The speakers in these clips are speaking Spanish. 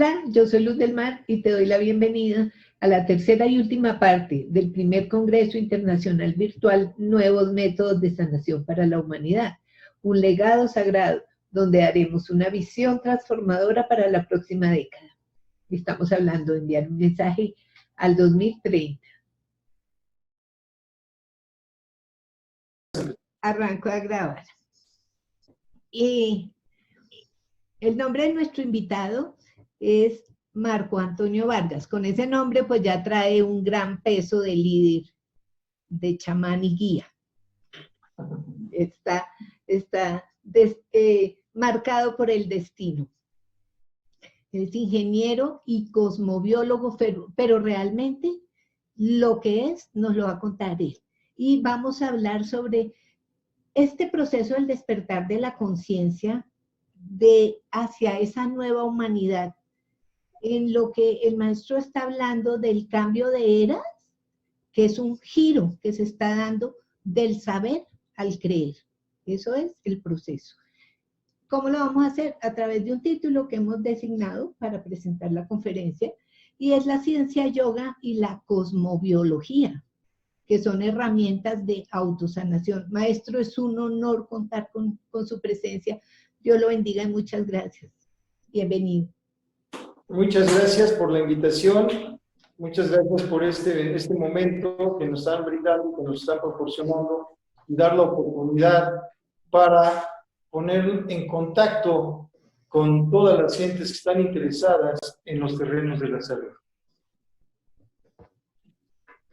Hola, yo soy Luz del Mar y te doy la bienvenida a la tercera y última parte del primer Congreso Internacional Virtual Nuevos Métodos de Sanación para la Humanidad, un legado sagrado donde haremos una visión transformadora para la próxima década. Estamos hablando de enviar un mensaje al 2030. Arranco a grabar. Y el nombre de nuestro invitado es Marco Antonio Vargas. Con ese nombre pues ya trae un gran peso de líder, de chamán y guía. Está marcado por el destino. Es ingeniero y cosmobiólogo, pero realmente lo que es nos lo va a contar él. Y vamos a hablar sobre este proceso del despertar de la conciencia hacia esa nueva humanidad, en lo que el maestro está hablando del cambio de eras, que es un giro que se está dando del saber al creer. Eso es el proceso. ¿Cómo lo vamos a hacer? A través de un título que hemos designado para presentar la conferencia, y es la ciencia yoga y la cosmobiología, que son herramientas de autosanación. Maestro, es un honor contar con su presencia. Dios lo bendiga y muchas gracias. Bienvenido. Muchas gracias por la invitación. Muchas gracias por este momento que nos están brindando, que nos están proporcionando, y dar la oportunidad para poner en contacto con todas las gentes que están interesadas en los terrenos de la salud.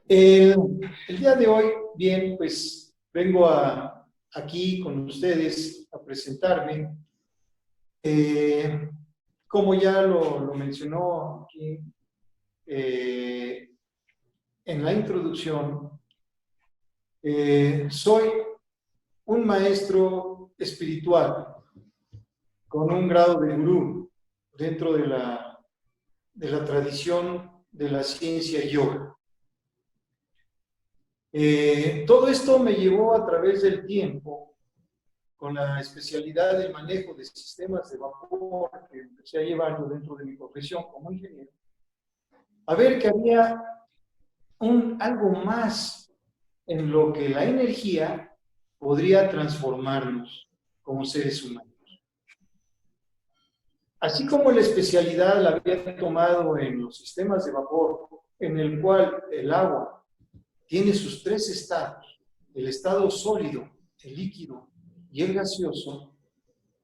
El día de hoy, bien, pues vengo aquí con ustedes a presentarme. Como ya lo mencionó aquí en la introducción, soy un maestro espiritual con un grado de gurú dentro de la tradición de la ciencia yoga. Todo esto me llevó a través del tiempo, con la especialidad de manejo de sistemas de vapor que empecé a llevar yo dentro de mi profesión como ingeniero, a ver que había algo más en lo que la energía podría transformarnos como seres humanos. Así como la especialidad la había tomado en los sistemas de vapor, en el cual el agua tiene sus tres estados, el estado sólido, el líquido y el gaseoso.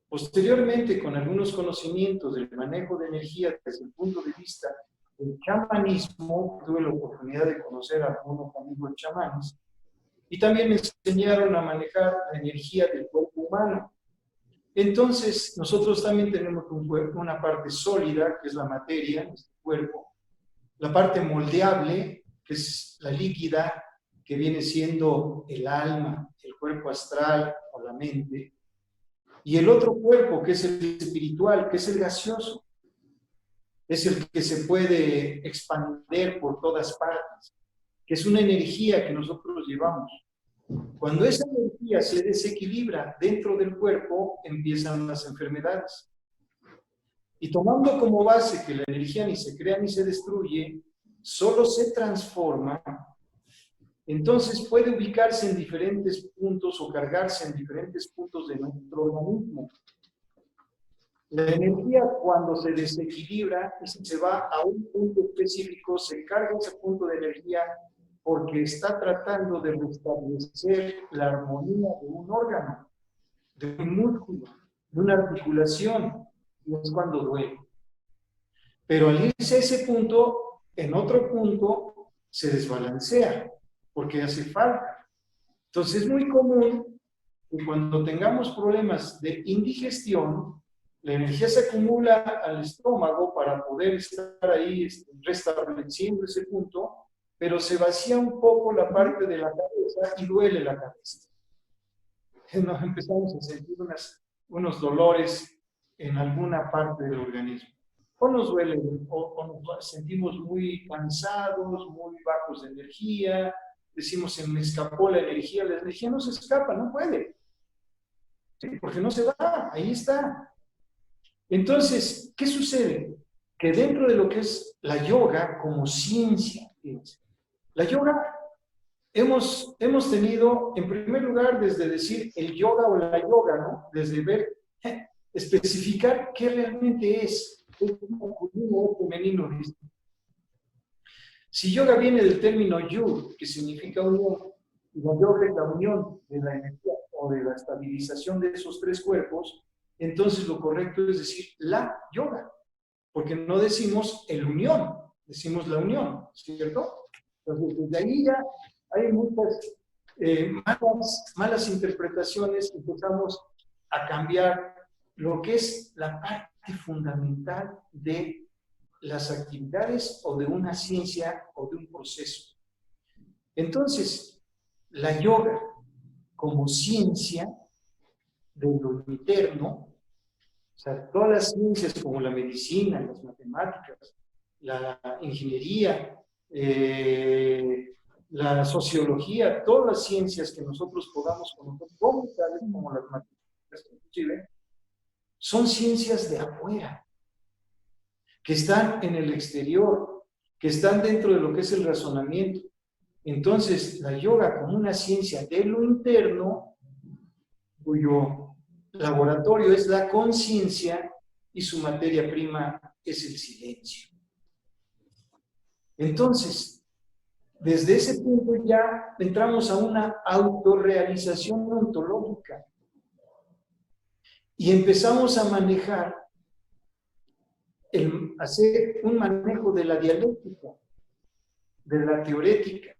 Posteriormente, con algunos conocimientos del manejo de energía desde el punto de vista del chamanismo, tuve la oportunidad de conocer a algunos amigos chamanes, y también me enseñaron a manejar la energía del cuerpo humano. Entonces, nosotros también tenemos un cuerpo, una parte sólida, que es la materia, nuestro cuerpo, la parte moldeable, que es la líquida, que viene siendo el alma, el cuerpo astral o la mente, y el otro cuerpo, que es el espiritual, que es el gaseoso, es el que se puede expandir por todas partes, que es una energía que nosotros llevamos. Cuando esa energía se desequilibra dentro del cuerpo, empiezan las enfermedades. Y tomando como base que la energía ni se crea ni se destruye, solo se transforma, entonces puede ubicarse en diferentes puntos o cargarse en diferentes puntos de nuestro organismo. La energía, cuando se desequilibra y se va a un punto específico, se carga ese punto de energía porque está tratando de restablecer la armonía de un órgano, de un músculo, de una articulación, y es cuando duele. Pero al irse a ese punto, en otro punto se desbalancea, porque hace falta. Entonces es muy común que cuando tengamos problemas de indigestión, la energía se acumula al estómago para poder estar ahí restableciendo ese punto, pero se vacía un poco la parte de la cabeza y duele la cabeza. Nos empezamos a sentir unos dolores en alguna parte del organismo. O nos duele, o nos sentimos muy cansados, muy bajos de energía, decimos, se me escapó la energía no se escapa, no puede. ¿Sí? Porque no se va, ahí está. Entonces, ¿qué sucede? que dentro de lo que es la yoga como ciencia, fíjense, la yoga hemos tenido, en primer lugar, desde decir el yoga o la yoga, ¿no? Desde ver, especificar qué realmente es masculino o femenino. Si yoga viene del término yu, que significa unión, y la yoga es la unión de la energía o de la estabilización de esos tres cuerpos, entonces lo correcto es decir la yoga, porque no decimos el unión, decimos la unión, ¿cierto? Entonces, desde ahí ya hay muchas malas interpretaciones, empezamos a cambiar lo que es la parte fundamental de las actividades o de una ciencia o de un proceso. Entonces, la yoga como ciencia de lo interno, o sea, todas las ciencias como la medicina, las matemáticas, la ingeniería, la sociología, todas las ciencias que nosotros podamos conocer, como las matemáticas inclusive, son ciencias de afuera, que están en el exterior, que están dentro de lo que es el razonamiento. Entonces, la yoga como una ciencia de lo interno, cuyo laboratorio es la conciencia y su materia prima es el silencio. Entonces, desde ese punto ya entramos a una autorrealización ontológica y empezamos a manejar, hacer un manejo de la dialéctica, de la teorética,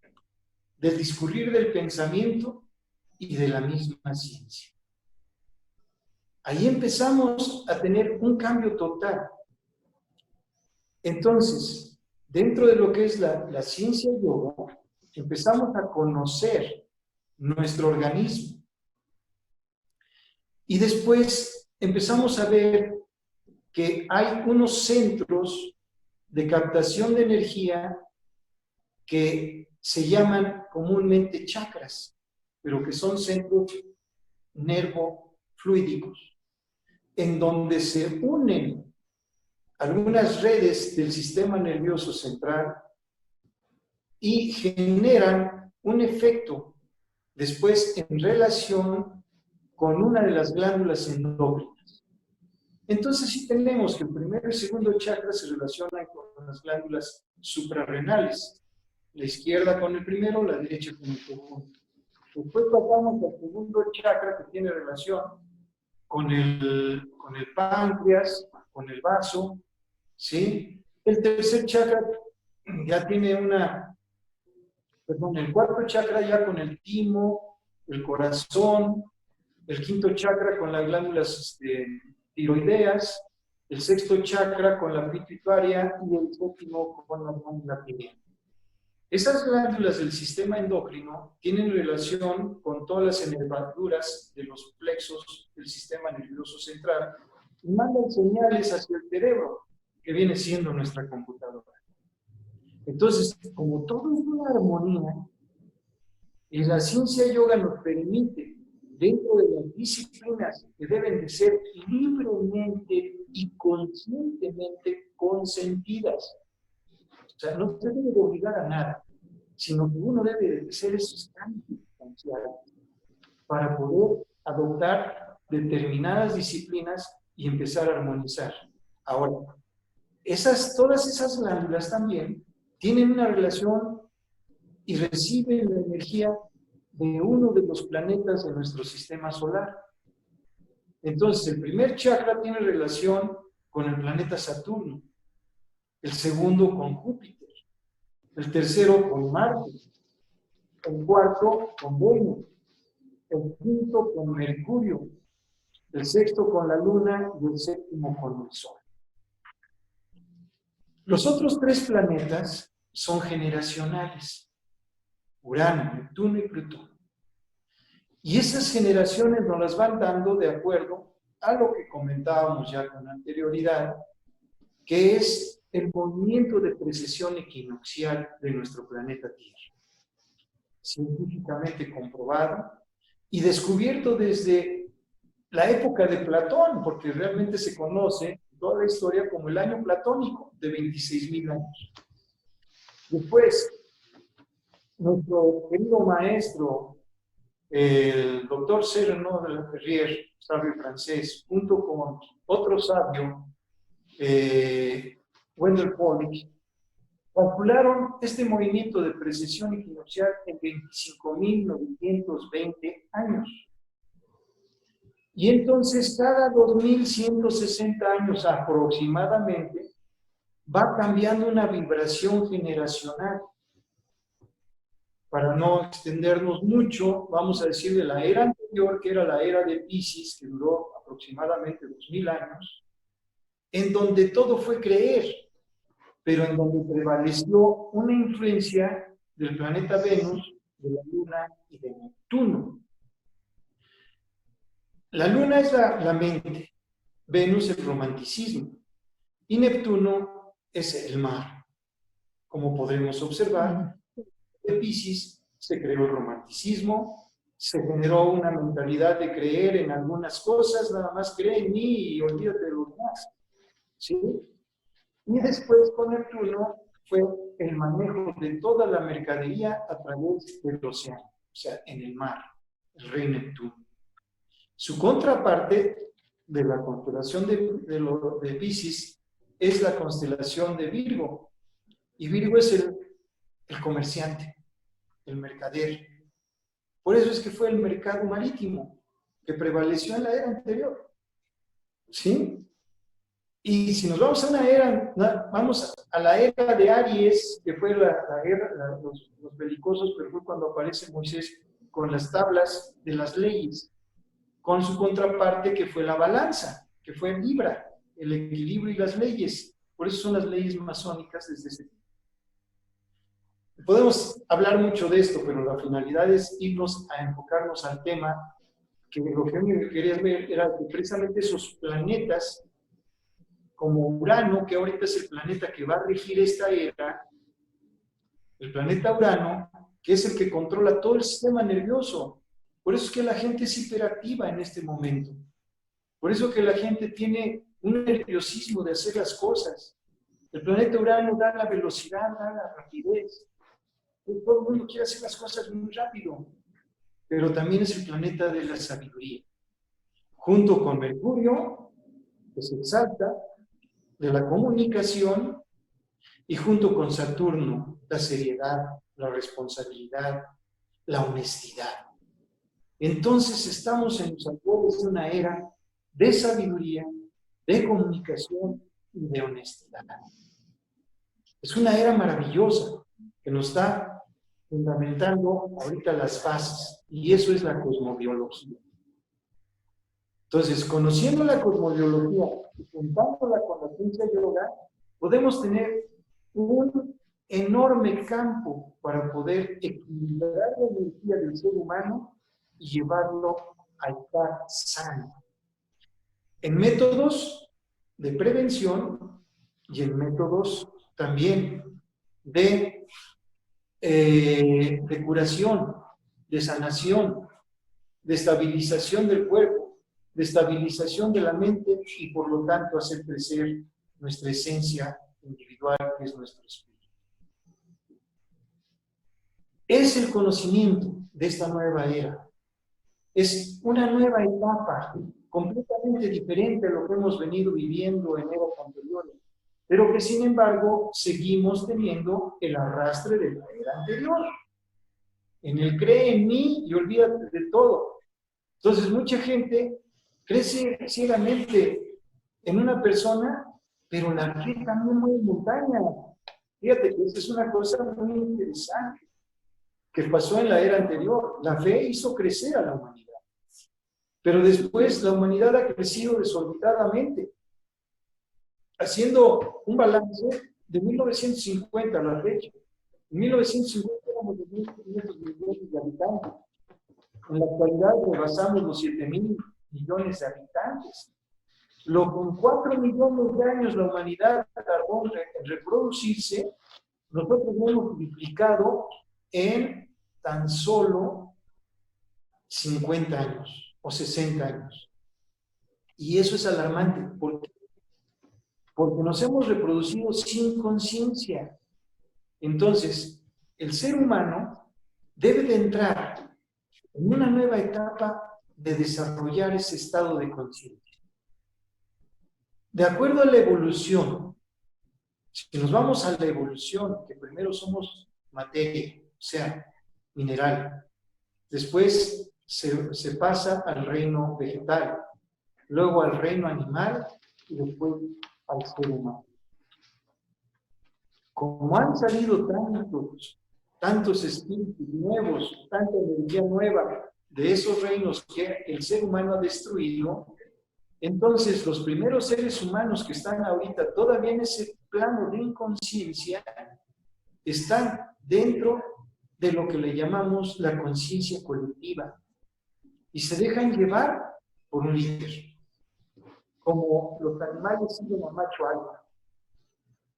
del discurrir del pensamiento y de la misma ciencia. Ahí empezamos a tener un cambio total. Entonces, dentro de lo que es la ciencia yoga, empezamos a conocer nuestro organismo. Y después empezamos a ver que hay unos centros de captación de energía que se llaman comúnmente chakras, pero que son centros nervofluídicos, en donde se unen algunas redes del sistema nervioso central y generan un efecto después en relación con una de las glándulas endócrinas. Entonces sí tenemos que el primero y el segundo chakra se relacionan con las glándulas suprarrenales, la izquierda con el primero, la derecha con el segundo. Después pasamos al segundo chakra que tiene relación con el páncreas, con el vaso, ¿sí? El tercer chakra ya tiene el cuarto chakra ya con el timo, el corazón, el quinto chakra con las glándulas tiroideas, el sexto chakra con la pituitaria y el séptimo con la glándula pineal. Esas glándulas del sistema endocrino tienen relación con todas las enervaduras de los plexos del sistema nervioso central y mandan señales hacia el cerebro, que viene siendo nuestra computadora. Entonces, como todo es una armonía, y la ciencia yoga nos permite, dentro de las disciplinas que deben de ser libremente y conscientemente consentidas, o sea, no se debe de obligar a nada, sino que uno debe de ser esos cambios sustanciales para poder adoptar determinadas disciplinas y empezar a armonizar. Ahora, todas esas glándulas también tienen una relación y reciben la energía de uno de los planetas de nuestro sistema solar. Entonces, el primer chakra tiene relación con el planeta Saturno, el segundo con Júpiter, el tercero con Marte, el cuarto con Venus, el quinto con Mercurio, el sexto con la Luna y el séptimo con el Sol. Los otros tres planetas son generacionales: Urano, Neptuno y Plutón. Y esas generaciones nos las van dando de acuerdo a lo que comentábamos ya con anterioridad, que es el movimiento de precesión equinoccial de nuestro planeta Tierra. Científicamente comprobado y descubierto desde la época de Platón, porque realmente se conoce toda la historia como el año platónico de 26,000 años. Después, nuestro querido maestro, el doctor Cyrano de la Ferrière, sabio francés, junto con otro sabio, Wendell Pollock, calcularon este movimiento de precesión equinoccial en 25,920 años. Y entonces cada 2,160 años aproximadamente va cambiando una vibración generacional. Para no extendernos mucho, vamos a decir de la era anterior, que era la era de Piscis, que duró aproximadamente 2,000 años, en donde todo fue creer, pero en donde prevaleció una influencia del planeta Venus, de la Luna y de Neptuno. La Luna es la mente, Venus el romanticismo y Neptuno es el mar. Como podremos observar, de Piscis se creó el romanticismo, se generó una mentalidad de creer en algunas cosas, nada más cree en mí y olvídate de los demás. ¿Sí? Y después con Neptuno fue el manejo de toda la mercadería a través del océano, o sea, en el mar, el rey Neptuno. Su contraparte de la constelación de Piscis es la constelación de Virgo. Y Virgo es el comerciante, el mercader. Por eso es que fue el mercado marítimo que prevaleció en la era anterior. ¿Sí? Y si nos vamos a vamos a la era de Aries, que fue los belicosos, pero fue cuando aparece Moisés con las tablas de las leyes, con su contraparte que fue la balanza, que fue Libra, el equilibrio y las leyes. Por eso son las leyes masónicas desde ese tiempo. Podemos hablar mucho de esto, pero la finalidad es irnos a enfocarnos al tema, que lo que me querías ver era que precisamente esos planetas, como Urano, que ahorita es el planeta que va a regir esta era, el planeta Urano, que es el que controla todo el sistema nervioso. Por eso es que la gente es hiperactiva en este momento. Por eso que la gente tiene un nerviosismo de hacer las cosas. El planeta Urano da la velocidad, da la rapidez. Todo el mundo quiere hacer las cosas muy rápido, pero también es el planeta de la sabiduría. Junto con Mercurio, que se exalta, de la comunicación, y junto con Saturno, la seriedad, la responsabilidad, la honestidad. Entonces estamos en los albores de una era de sabiduría, de comunicación y de honestidad. Es una era maravillosa que nos está fundamentando ahorita las bases, y eso es la cosmobiología. Entonces, conociendo la cosmobiología y juntándola con la ciencia yoga, podemos tener un enorme campo para poder equilibrar la energía del ser humano y llevarlo a estar sano. En métodos de prevención y en métodos también de curación, de sanación, de estabilización del cuerpo, de estabilización de la mente y por lo tanto hacer crecer nuestra esencia individual, que es nuestro espíritu. Es el conocimiento de esta nueva era. Es una nueva etapa, completamente diferente a lo que hemos venido viviendo en eras anteriores, pero que sin embargo seguimos teniendo el arrastre de la era anterior. En el cree en mí y olvídate de todo. Entonces mucha gente crece ciegamente en una persona, pero la fe también muy montaña. Fíjate que esa es una cosa muy interesante que pasó en la era anterior. La fe hizo crecer a la humanidad. Pero después la humanidad ha crecido desorbitadamente. Haciendo un balance de 1950 a la fecha. En 1950 éramos 2.500 millones de habitantes. En la actualidad rebasamos los 7.000 millones de habitantes. Con 4 millones de años la humanidad tardó en reproducirse, nosotros lo hemos multiplicado en tan solo 50 años o 60 años. Y eso es alarmante. ¿Por qué? porque nos hemos reproducido sin conciencia. Entonces, el ser humano debe de entrar en una nueva etapa de desarrollar ese estado de conciencia. De acuerdo a la evolución, si nos vamos a la evolución, que primero somos materia, o sea, mineral, después se pasa al reino vegetal, luego al reino animal y después al ser humano. Como han salido tantos espíritus nuevos, tanta energía nueva de esos reinos que el ser humano ha destruido, entonces los primeros seres humanos que están ahorita todavía en ese plano de inconsciencia están dentro de lo que le llamamos la conciencia colectiva y se dejan llevar por un líder, como los animales siguen a macho alfa,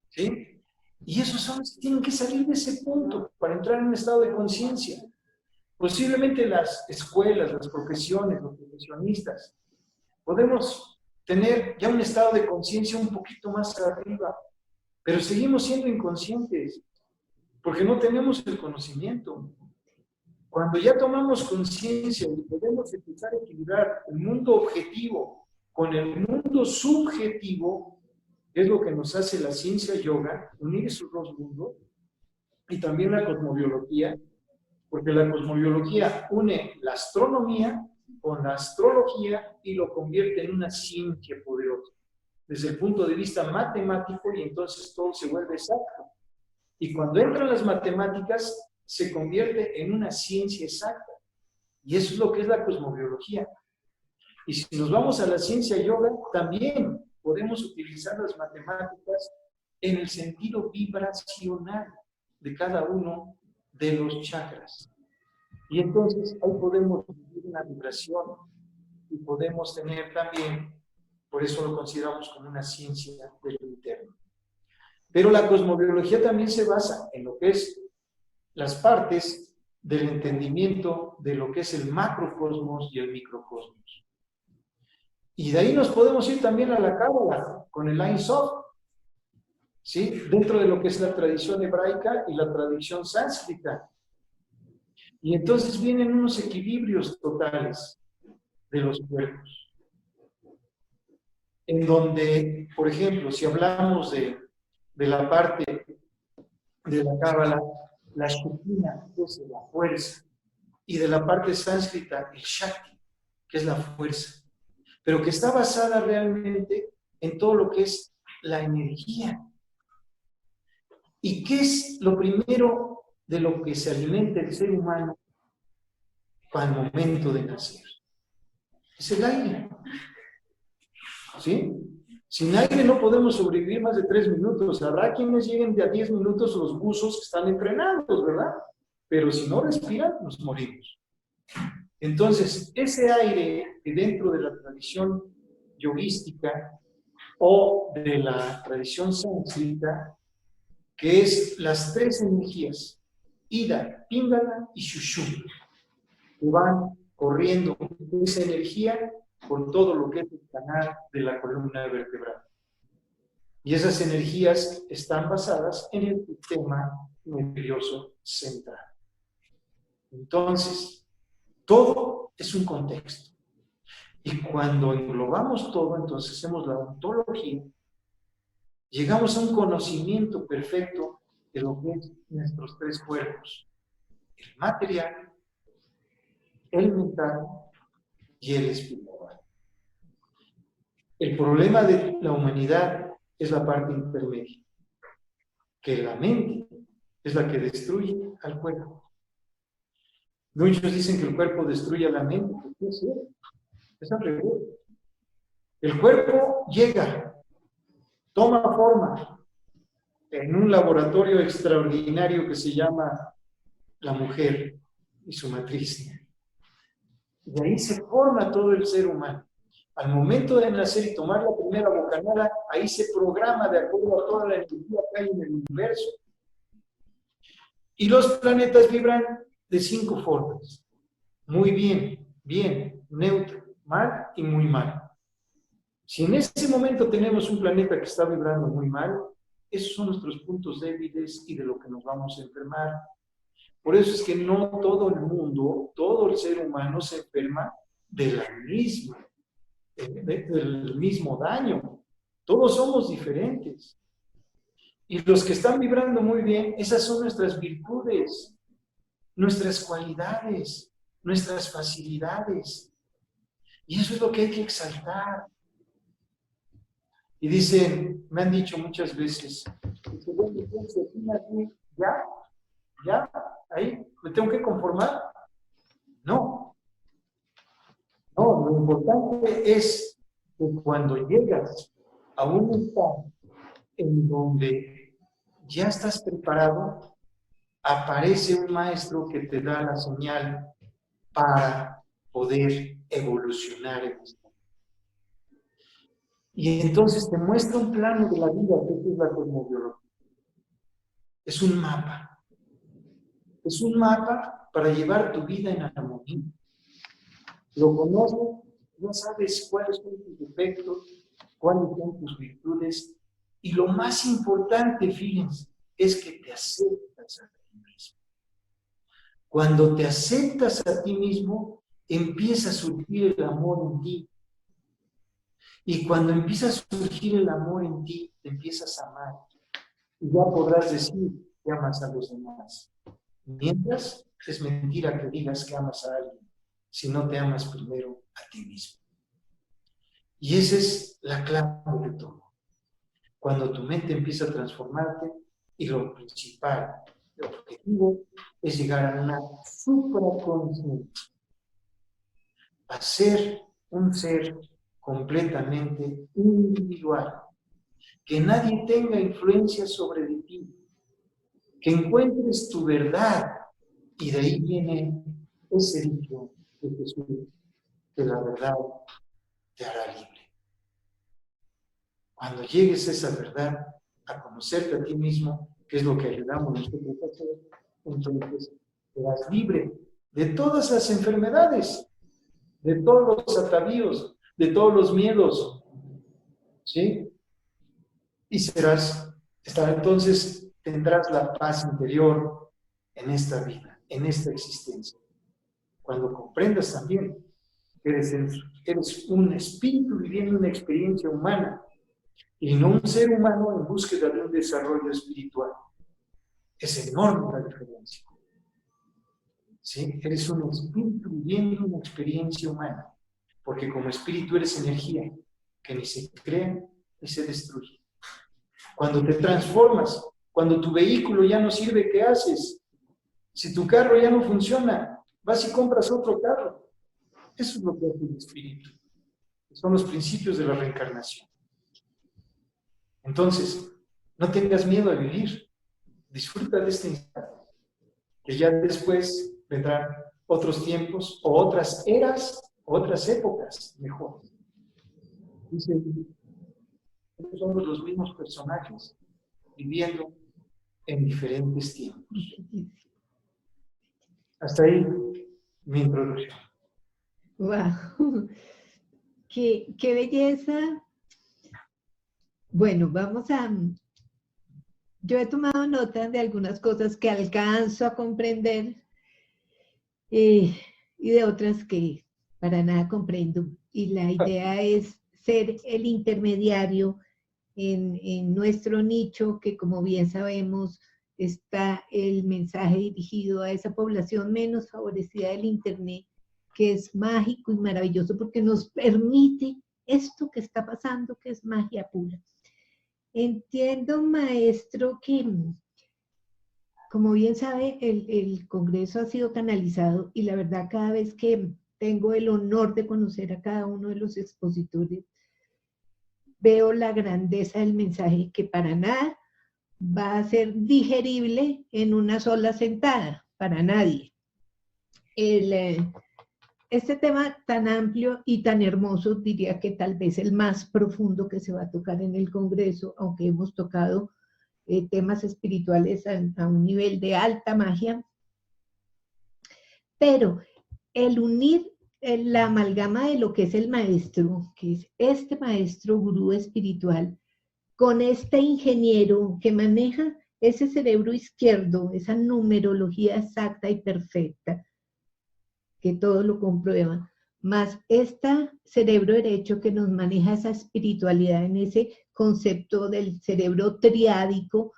¿sí? Y esos son los que tienen que salir de ese punto para entrar en un estado de conciencia. Posiblemente las escuelas, las profesiones, los profesionistas, podemos tener ya un estado de conciencia un poquito más arriba, pero seguimos siendo inconscientes porque no tenemos el conocimiento. Cuando ya tomamos conciencia y podemos empezar a equilibrar el mundo objetivo con el mundo subjetivo, es lo que nos hace la ciencia yoga, unir esos dos mundos, y también la cosmobiología, porque la cosmobiología une la astronomía con la astrología y lo convierte en una ciencia poderosa, desde el punto de vista matemático, y entonces todo se vuelve exacto. Y cuando entran las matemáticas, se convierte en una ciencia exacta. Y eso es lo que es la cosmobiología. Y si nos vamos a la ciencia yoga, también podemos utilizar las matemáticas en el sentido vibracional de cada uno de los chakras. Y entonces ahí podemos vivir una vibración y podemos tener también, por eso lo consideramos como una ciencia de lo interno. Pero la cosmobiología también se basa en lo que es las partes del entendimiento de lo que es el macrocosmos y el microcosmos. Y de ahí nos podemos ir también a la Cábala, con el Ein Sof, ¿sí? Dentro de lo que es la tradición hebraica y la tradición sánscrita. Y entonces vienen unos equilibrios totales de los cuerpos. En donde, por ejemplo, si hablamos de la parte de la Cábala, la Shekinah, que es la fuerza, y de la parte sánscrita, el Shakti, que es la fuerza, pero que está basada realmente en todo lo que es la energía. ¿Y qué es lo primero de lo que se alimenta el ser humano al momento de nacer? Es el aire. ¿Sí? Sin aire no podemos sobrevivir más de 3 minutos. Habrá quienes lleguen de a 10 minutos los buzos que están entrenados, ¿verdad? Pero si no respiran, nos morimos. Entonces, ese aire que dentro de la tradición yoguística o de la tradición sánscrita, que es las 3 energías, Ida, Pingala y Shushum, que van corriendo esa energía por todo lo que es el canal de la columna vertebral. Y esas energías están basadas en el sistema nervioso central. Entonces, todo es un contexto. Y cuando englobamos todo, entonces hacemos la ontología, llegamos a un conocimiento perfecto de lo que es nuestros 3 cuerpos: el material, el mental y el espiritual. El problema de la humanidad es la parte intermedia, que la mente es la que destruye al cuerpo. Muchos dicen que el cuerpo destruye a la mente. ¿Qué es eso? Es al revés. El cuerpo llega, toma forma en un laboratorio extraordinario que se llama la mujer y su matriz. Y ahí se forma todo el ser humano. Al momento de nacer y tomar la primera bocanada, ahí se programa de acuerdo a toda la energía que hay en el universo. Y los planetas vibran de 5 formas. Muy bien, bien, neutro, mal y muy mal. Si en ese momento tenemos un planeta que está vibrando muy mal, esos son nuestros puntos débiles y de lo que nos vamos a enfermar. Por eso es que no todo el mundo, todo el ser humano se enferma del mismo daño. Todos somos diferentes. Y los que están vibrando muy bien, esas son nuestras virtudes, nuestras cualidades, nuestras facilidades. Y eso es lo que hay que exaltar. Y dicen, me han dicho muchas veces, ya, ahí, ¿me tengo que conformar? No, lo importante es que cuando llegas a un estado en donde ya estás preparado, aparece un maestro que te da la señal para poder evolucionar en esto. Y entonces te muestra un plano de la vida, que es la cosmobiología. Es un mapa. Es un mapa para llevar tu vida en armonía. Lo conoces, ya sabes cuáles son tus defectos, cuáles son tus virtudes. Y lo más importante, fíjense, es que te aceptas a ti mismo. Cuando te aceptas a ti mismo, empieza a surgir el amor en ti. Y cuando empieza a surgir el amor en ti, te empiezas a amar. Y ya podrás decir que amas a los demás. Mientras, es mentira que digas que amas a alguien, si no te amas primero a ti mismo. Y esa es la clave de todo. Cuando tu mente empieza a transformarte, y lo principal, el objetivo, es llegar a una supraconciencia. A ser un ser completamente individual. Que nadie tenga influencia sobre ti. Que encuentres tu verdad. Y de ahí viene ese dicho de Jesús, que la verdad te hará libre. Cuando llegues a esa verdad, a conocerte a ti mismo, que es lo que ayudamos nosotros a hacer, entonces serás libre de todas las enfermedades, de todos los atavíos, de todos los miedos, ¿sí? Y entonces tendrás la paz interior en esta vida, en esta existencia. Cuando comprendas también que eres un espíritu viviendo una experiencia humana y no un ser humano en búsqueda de un desarrollo espiritual. Es enorme la diferencia. ¿Sí? Eres un espíritu viviendo una experiencia humana, porque como espíritu eres energía que ni se crea ni se destruye. Cuando te transformas, cuando tu vehículo ya no sirve, ¿qué haces? Si tu carro ya no funciona, vas y compras otro carro. Eso es lo que hace el espíritu. Son los principios de la reencarnación. Entonces, no tengas miedo a vivir. Disfruta de este instante. Que ya después vendrán otros tiempos o otras eras, otras épocas mejores. Dice, somos los mismos personajes viviendo en diferentes tiempos. Hasta ahí mi introducción. ¡Wow! ¡Qué belleza! Bueno, yo he tomado nota de algunas cosas que alcanzo a comprender y de otras que para nada comprendo. Y la idea es ser el intermediario en nuestro nicho, que como bien sabemos, está el mensaje dirigido a esa población menos favorecida del Internet, que es mágico y maravilloso porque nos permite esto que está pasando, que es magia pura. Entiendo, maestro, que como bien sabe, el Congreso ha sido canalizado y la verdad cada vez que tengo el honor de conocer a cada uno de los expositores, veo la grandeza del mensaje que para nada va a ser digerible en una sola sentada, para nadie. Este tema tan amplio y tan hermoso, diría que tal vez el más profundo que se va a tocar en el Congreso, aunque hemos tocado temas espirituales a un nivel de alta magia, pero el unir la amalgama de lo que es el maestro, que es este maestro gurú espiritual, con este ingeniero que maneja ese cerebro izquierdo, esa numerología exacta y perfecta, que todo lo comprueba, más este cerebro derecho que nos maneja esa espiritualidad en ese concepto del cerebro triádico,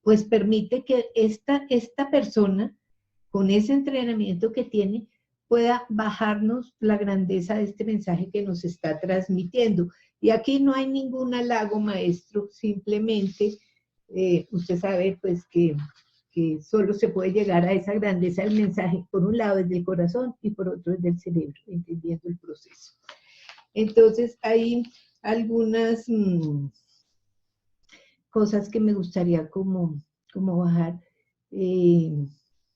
pues permite que esta persona, con ese entrenamiento que tiene, pueda bajarnos la grandeza de este mensaje que nos está transmitiendo. Y aquí no hay ningún halago, maestro, simplemente usted sabe pues que solo se puede llegar a esa grandeza del mensaje, por un lado desde el corazón y por otro desde el cerebro, entendiendo el proceso. Entonces hay algunas cosas que me gustaría como bajar,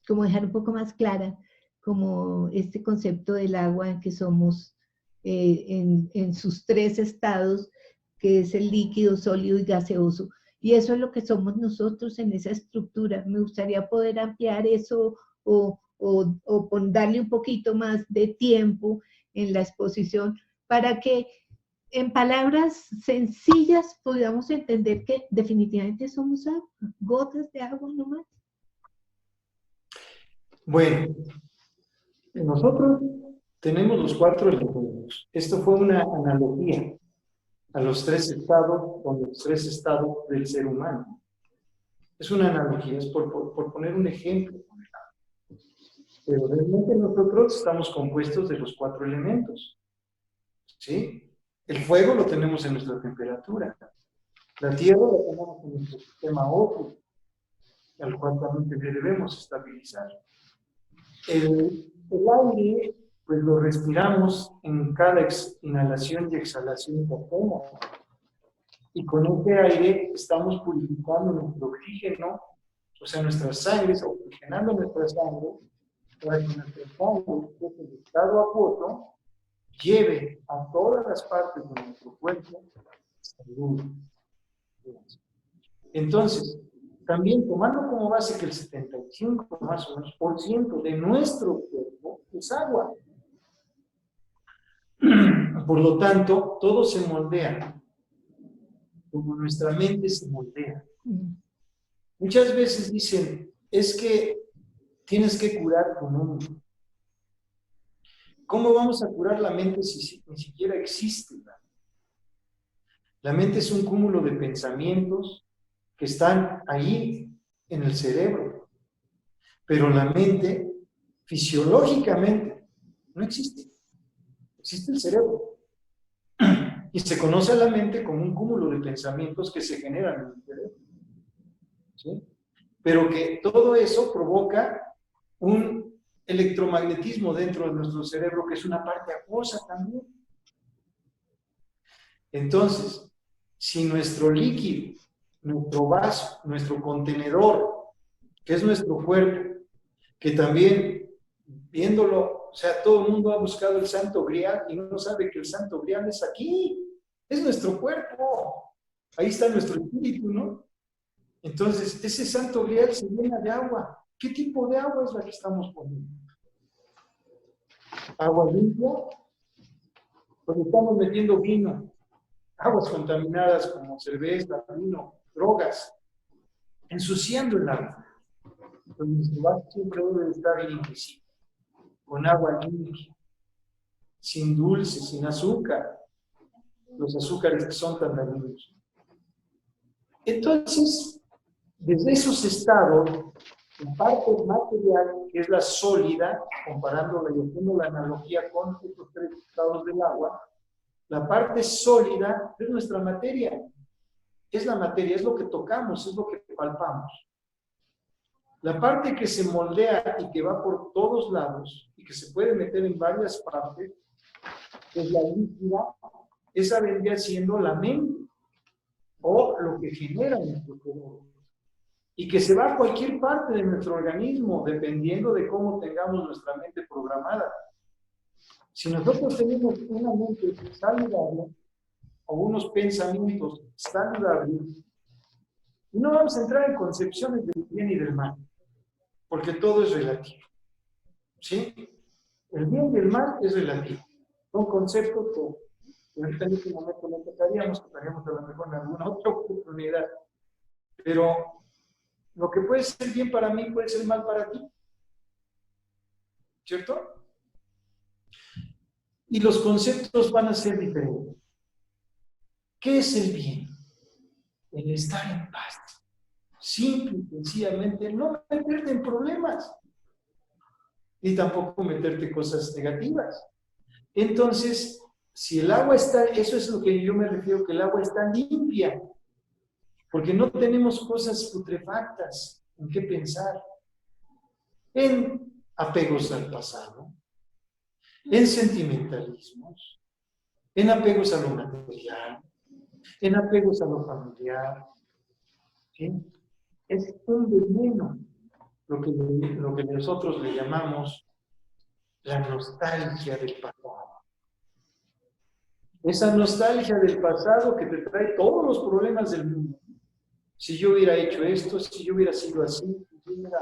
como dejar un poco más clara, como este concepto del agua en que somos en sus tres estados, que es el líquido, sólido y gaseoso. Y eso es lo que somos nosotros en esa estructura. Me gustaría poder ampliar eso o darle un poquito más de tiempo en la exposición para que en palabras sencillas podamos entender que definitivamente somos agua, gotas de agua nomás. Bueno, nosotros tenemos los 4 elementos. Esto fue una analogía a los 3 estados, con los 3 estados del ser humano. Es una analogía, es por poner un ejemplo. Pero realmente nosotros estamos compuestos de los 4 elementos. ¿Sí? El fuego lo tenemos en nuestra temperatura. La tierra la tenemos en nuestro sistema óptico, al cual también debemos estabilizar. El aire, pues lo respiramos en cada inhalación y exhalación que hacemos. Y con ese aire estamos purificando nuestro oxígeno, o sea, nuestra sangre, oxigenando nuestra sangre, para que nuestra sangre, que es el estado acuoso, lleve a todas las partes de nuestro cuerpo salud. Entonces, también tomando como base que el 75 más o menos por ciento de nuestro cuerpo es agua. Por lo tanto, todo se moldea como nuestra mente se moldea. Muchas veces dicen, es que tienes que curar tu mundo. ¿Cómo vamos a curar la mente si ni siquiera existe? La mente es un cúmulo de pensamientos que están ahí en el cerebro. Pero la mente, fisiológicamente, no existe. Existe el cerebro. Y se conoce a la mente como un cúmulo de pensamientos que se generan en el cerebro. ¿Sí? Pero que todo eso provoca un electromagnetismo dentro de nuestro cerebro, que es una parte acuosa también. Entonces, si nuestro líquido, nuestro vaso, nuestro contenedor, que es nuestro cuerpo, que también, viéndolo, o sea, todo el mundo ha buscado el Santo Grial y no sabe que el Santo Grial es aquí, es nuestro cuerpo, ahí está nuestro espíritu, ¿no? Entonces, ese Santo Grial se llena de agua. ¿Qué tipo de agua es la que estamos poniendo? ¿Agua limpia? Pues estamos metiendo vino, aguas contaminadas como cerveza, vino, drogas, ensuciando el agua. Entonces, nuestro vaso siempre debe estar limpiecito, con agua limpia, sin dulce, sin azúcar, los azúcares que son tan dañinos. Entonces, desde esos estados, la parte material, que es la sólida, comparándola y haciendo la analogía con estos 3 estados del agua, la parte sólida es nuestra materia. Es la materia, es lo que tocamos, es lo que palpamos. La parte que se moldea y que va por todos lados y que se puede meter en varias partes, es la líquida, esa vendría siendo la mente o lo que genera nuestro cerebro. Y que se va a cualquier parte de nuestro organismo, dependiendo de cómo tengamos nuestra mente programada. Si nosotros tenemos una mente saludable o unos pensamientos saludables, no vamos a entrar en concepciones del bien y del mal, porque todo es relativo. ¿Sí? El bien y el mal es relativo. Son conceptos que ahorita en este momento no tocaríamos a lo mejor en alguna otra oportunidad. Pero lo que puede ser bien para mí puede ser mal para ti. ¿Cierto? Y los conceptos van a ser diferentes. ¿Qué es el bien? El estar en paz. Simple y sencillamente no meterte en problemas. Ni tampoco meterte cosas negativas. Entonces, si el agua está, eso es lo que yo me refiero, que el agua está limpia. Porque no tenemos cosas putrefactas en qué pensar. En apegos al pasado, en sentimentalismos, en apegos a lo material, en apegos a lo familiar. ¿Sí? Es un veneno lo que nosotros le llamamos la nostalgia del pasado. Esa nostalgia del pasado que te trae todos los problemas del mundo. Si yo hubiera hecho esto, si yo hubiera sido así, si yo hubiera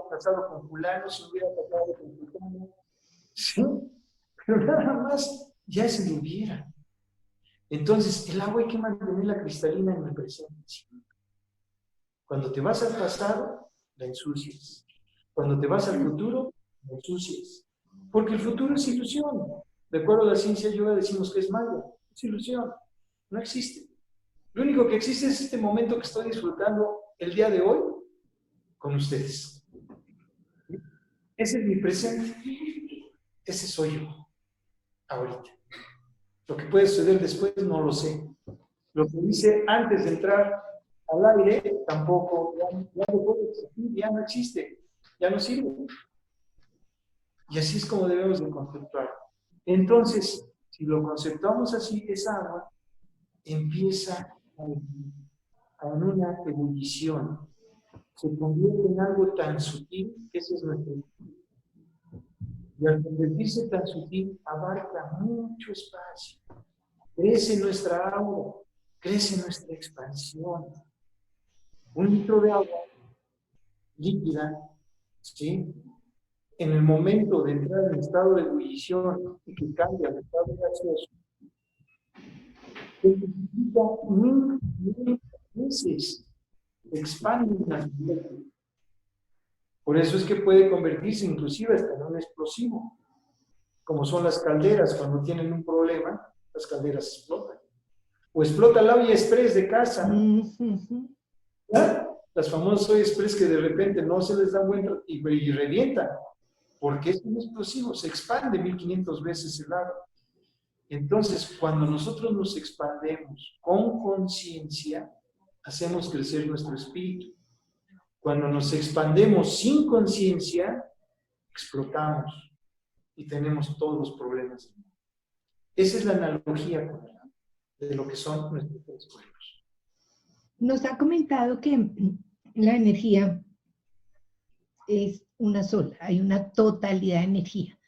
pasado con fulano, si hubiera pasado con fulano. Sí, pero nada más ya se lo hubiera. Entonces, el agua hay que mantenerla cristalina en el presente. Cuando te vas al pasado, la ensucias. Cuando te vas al futuro, la ensucias. Porque el futuro es ilusión. De acuerdo a la ciencia yoga decimos que es malo. Es ilusión. No existe. Lo único que existe es este momento que estoy disfrutando el día de hoy con ustedes. Ese es mi presente. Ese soy yo. Ahorita. Lo que puede suceder después no lo sé. Lo que hice antes de entrar al aire tampoco, ya no puede existir, ya no existe, ya no sirve. Y así es como debemos de conceptuar. Entonces, si lo conceptuamos así, esa agua empieza en una ebullición, se convierte en algo tan sutil, ese es nuestro. Y al convertirse tan sutil, abarca mucho espacio. Crece nuestra aura, crece nuestra expansión. Un litro de agua líquida, ¿sí? En el momento de entrar en estado de ebullición y que cambia al estado gaseoso, se multiplica mil veces, expande una vida. Por eso es que puede convertirse inclusive hasta en un explosivo, como son las calderas. Cuando tienen un problema, las calderas explotan. O explota la olla express de casa. ¿Ya? Las famosas ollas express que de repente no se les da buen y revientan. Porque es un explosivo, se expande 1500 veces el agua. Entonces, cuando nosotros nos expandemos con conciencia, hacemos crecer nuestro espíritu. Cuando nos expandemos sin conciencia, explotamos y tenemos todos los problemas. Esa es la analogía con el agua, de lo que son nuestros tres cuerpos. Nos ha comentado que la energía es una sola, hay una totalidad de energía.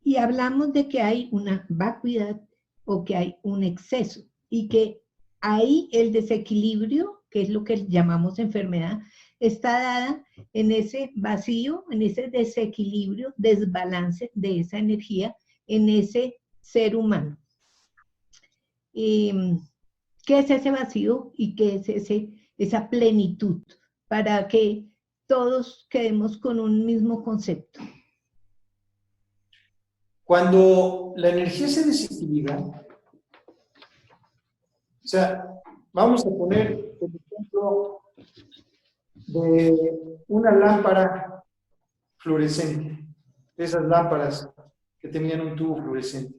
Y hablamos de que hay una vacuidad o que hay un exceso y que ahí el desequilibrio, que es lo que llamamos enfermedad, está dada en ese vacío, en ese desequilibrio, desbalance de esa energía en ese ser humano. ¿Qué es ese vacío y qué es esa plenitud? Para que todos quedemos con un mismo concepto. Cuando la energía se desequilibra, o sea, vamos a poner el ejemplo de una lámpara fluorescente, esas lámparas que tenían un tubo fluorescente.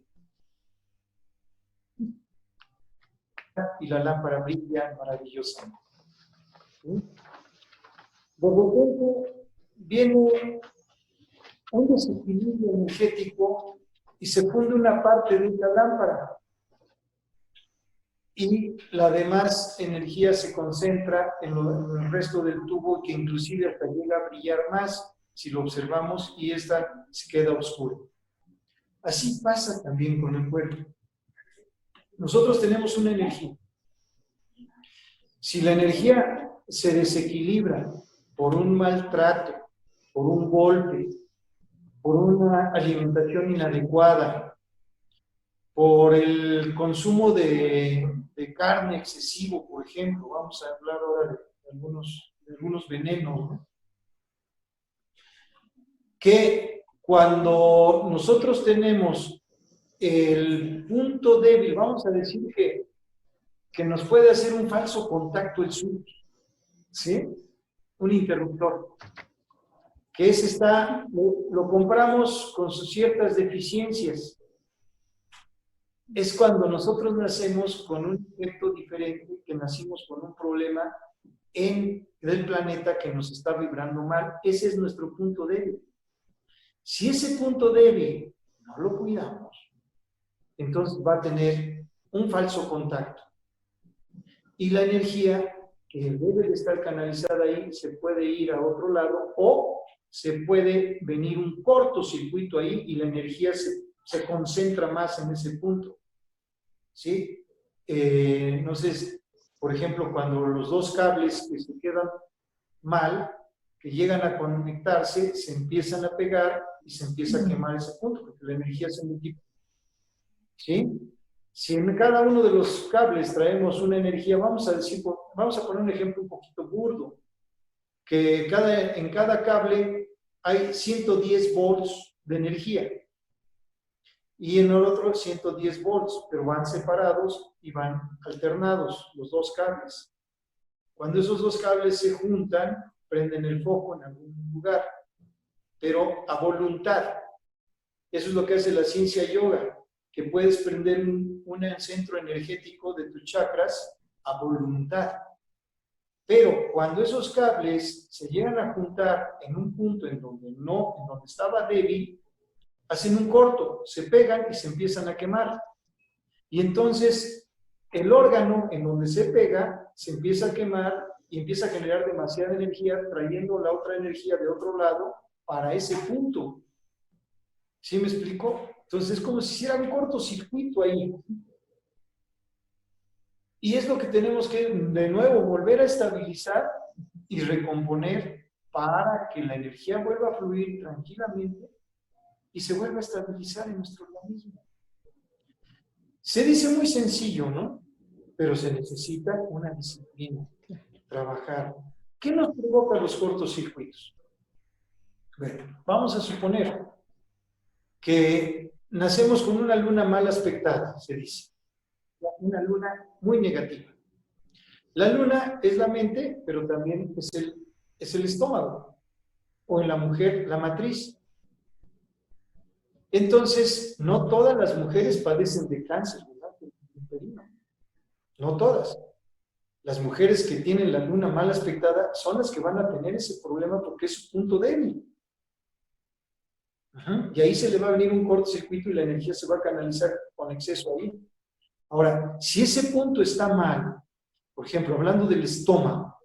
Y la lámpara brilla maravillosamente. ¿Sí? De repente viene un desequilibrio energético y se funde una parte de esta lámpara. Y la demás energía se concentra en el resto del tubo, que inclusive hasta llega a brillar más si lo observamos, y esta se queda oscura. Así pasa también con el cuerpo. Nosotros tenemos una energía. Si la energía se desequilibra por un maltrato, por un golpe, por una alimentación inadecuada, por el consumo de carne excesivo, por ejemplo. Vamos a hablar ahora de algunos venenos, ¿no? Que cuando nosotros tenemos el punto débil, vamos a decir que nos puede hacer un falso contacto el switch, ¿sí? Un interruptor, que lo compramos con sus ciertas deficiencias. Es cuando nosotros nacemos con un efecto diferente, que nacimos con un problema del planeta que nos está vibrando mal. Ese es nuestro punto débil. Si ese punto débil no lo cuidamos, entonces va a tener un falso contacto. Y la energía que debe de estar canalizada ahí se puede ir a otro lado o se puede venir un cortocircuito ahí y la energía se concentra más en ese punto. ¿Sí? Entonces, por ejemplo, cuando los dos cables que se quedan mal, que llegan a conectarse, se empiezan a pegar y se empieza a quemar ese punto, porque la energía se multiplica. ¿Sí? Si en cada uno de los cables traemos una energía, vamos a poner un ejemplo un poquito burdo, que en cada cable hay 110 volts de energía y en el otro 110 volts, pero van separados y van alternados los dos cables. Cuando esos dos cables se juntan, prenden el foco en algún lugar, pero a voluntad. Eso es lo que hace la ciencia yoga, que puedes prender un centro energético de tus chakras a voluntad. Pero cuando esos cables se llegan a juntar en un punto en donde estaba débil, hacen un corto, se pegan y se empiezan a quemar. Y entonces el órgano en donde se pega se empieza a quemar y empieza a generar demasiada energía, trayendo la otra energía de otro lado para ese punto. ¿Sí me explico? Entonces es como si hiciera un cortocircuito ahí. Y es lo que tenemos que, de nuevo, volver a estabilizar y recomponer para que la energía vuelva a fluir tranquilamente y se vuelva a estabilizar en nuestro organismo. Se dice muy sencillo, ¿no? Pero se necesita una disciplina, trabajar. ¿Qué nos provoca los cortocircuitos? Bueno, vamos a suponer que nacemos con una luna mal aspectada, se dice. Una luna muy negativa. La luna es la mente, pero también es el estómago. O en la mujer, la matriz. Entonces, no todas las mujeres padecen de cáncer, ¿verdad? No todas. Las mujeres que tienen la luna mal aspectada son las que van a tener ese problema porque es su punto débil. Y ahí se le va a venir un cortocircuito y la energía se va a canalizar con exceso ahí. Ahora, si ese punto está mal, por ejemplo, hablando del estómago,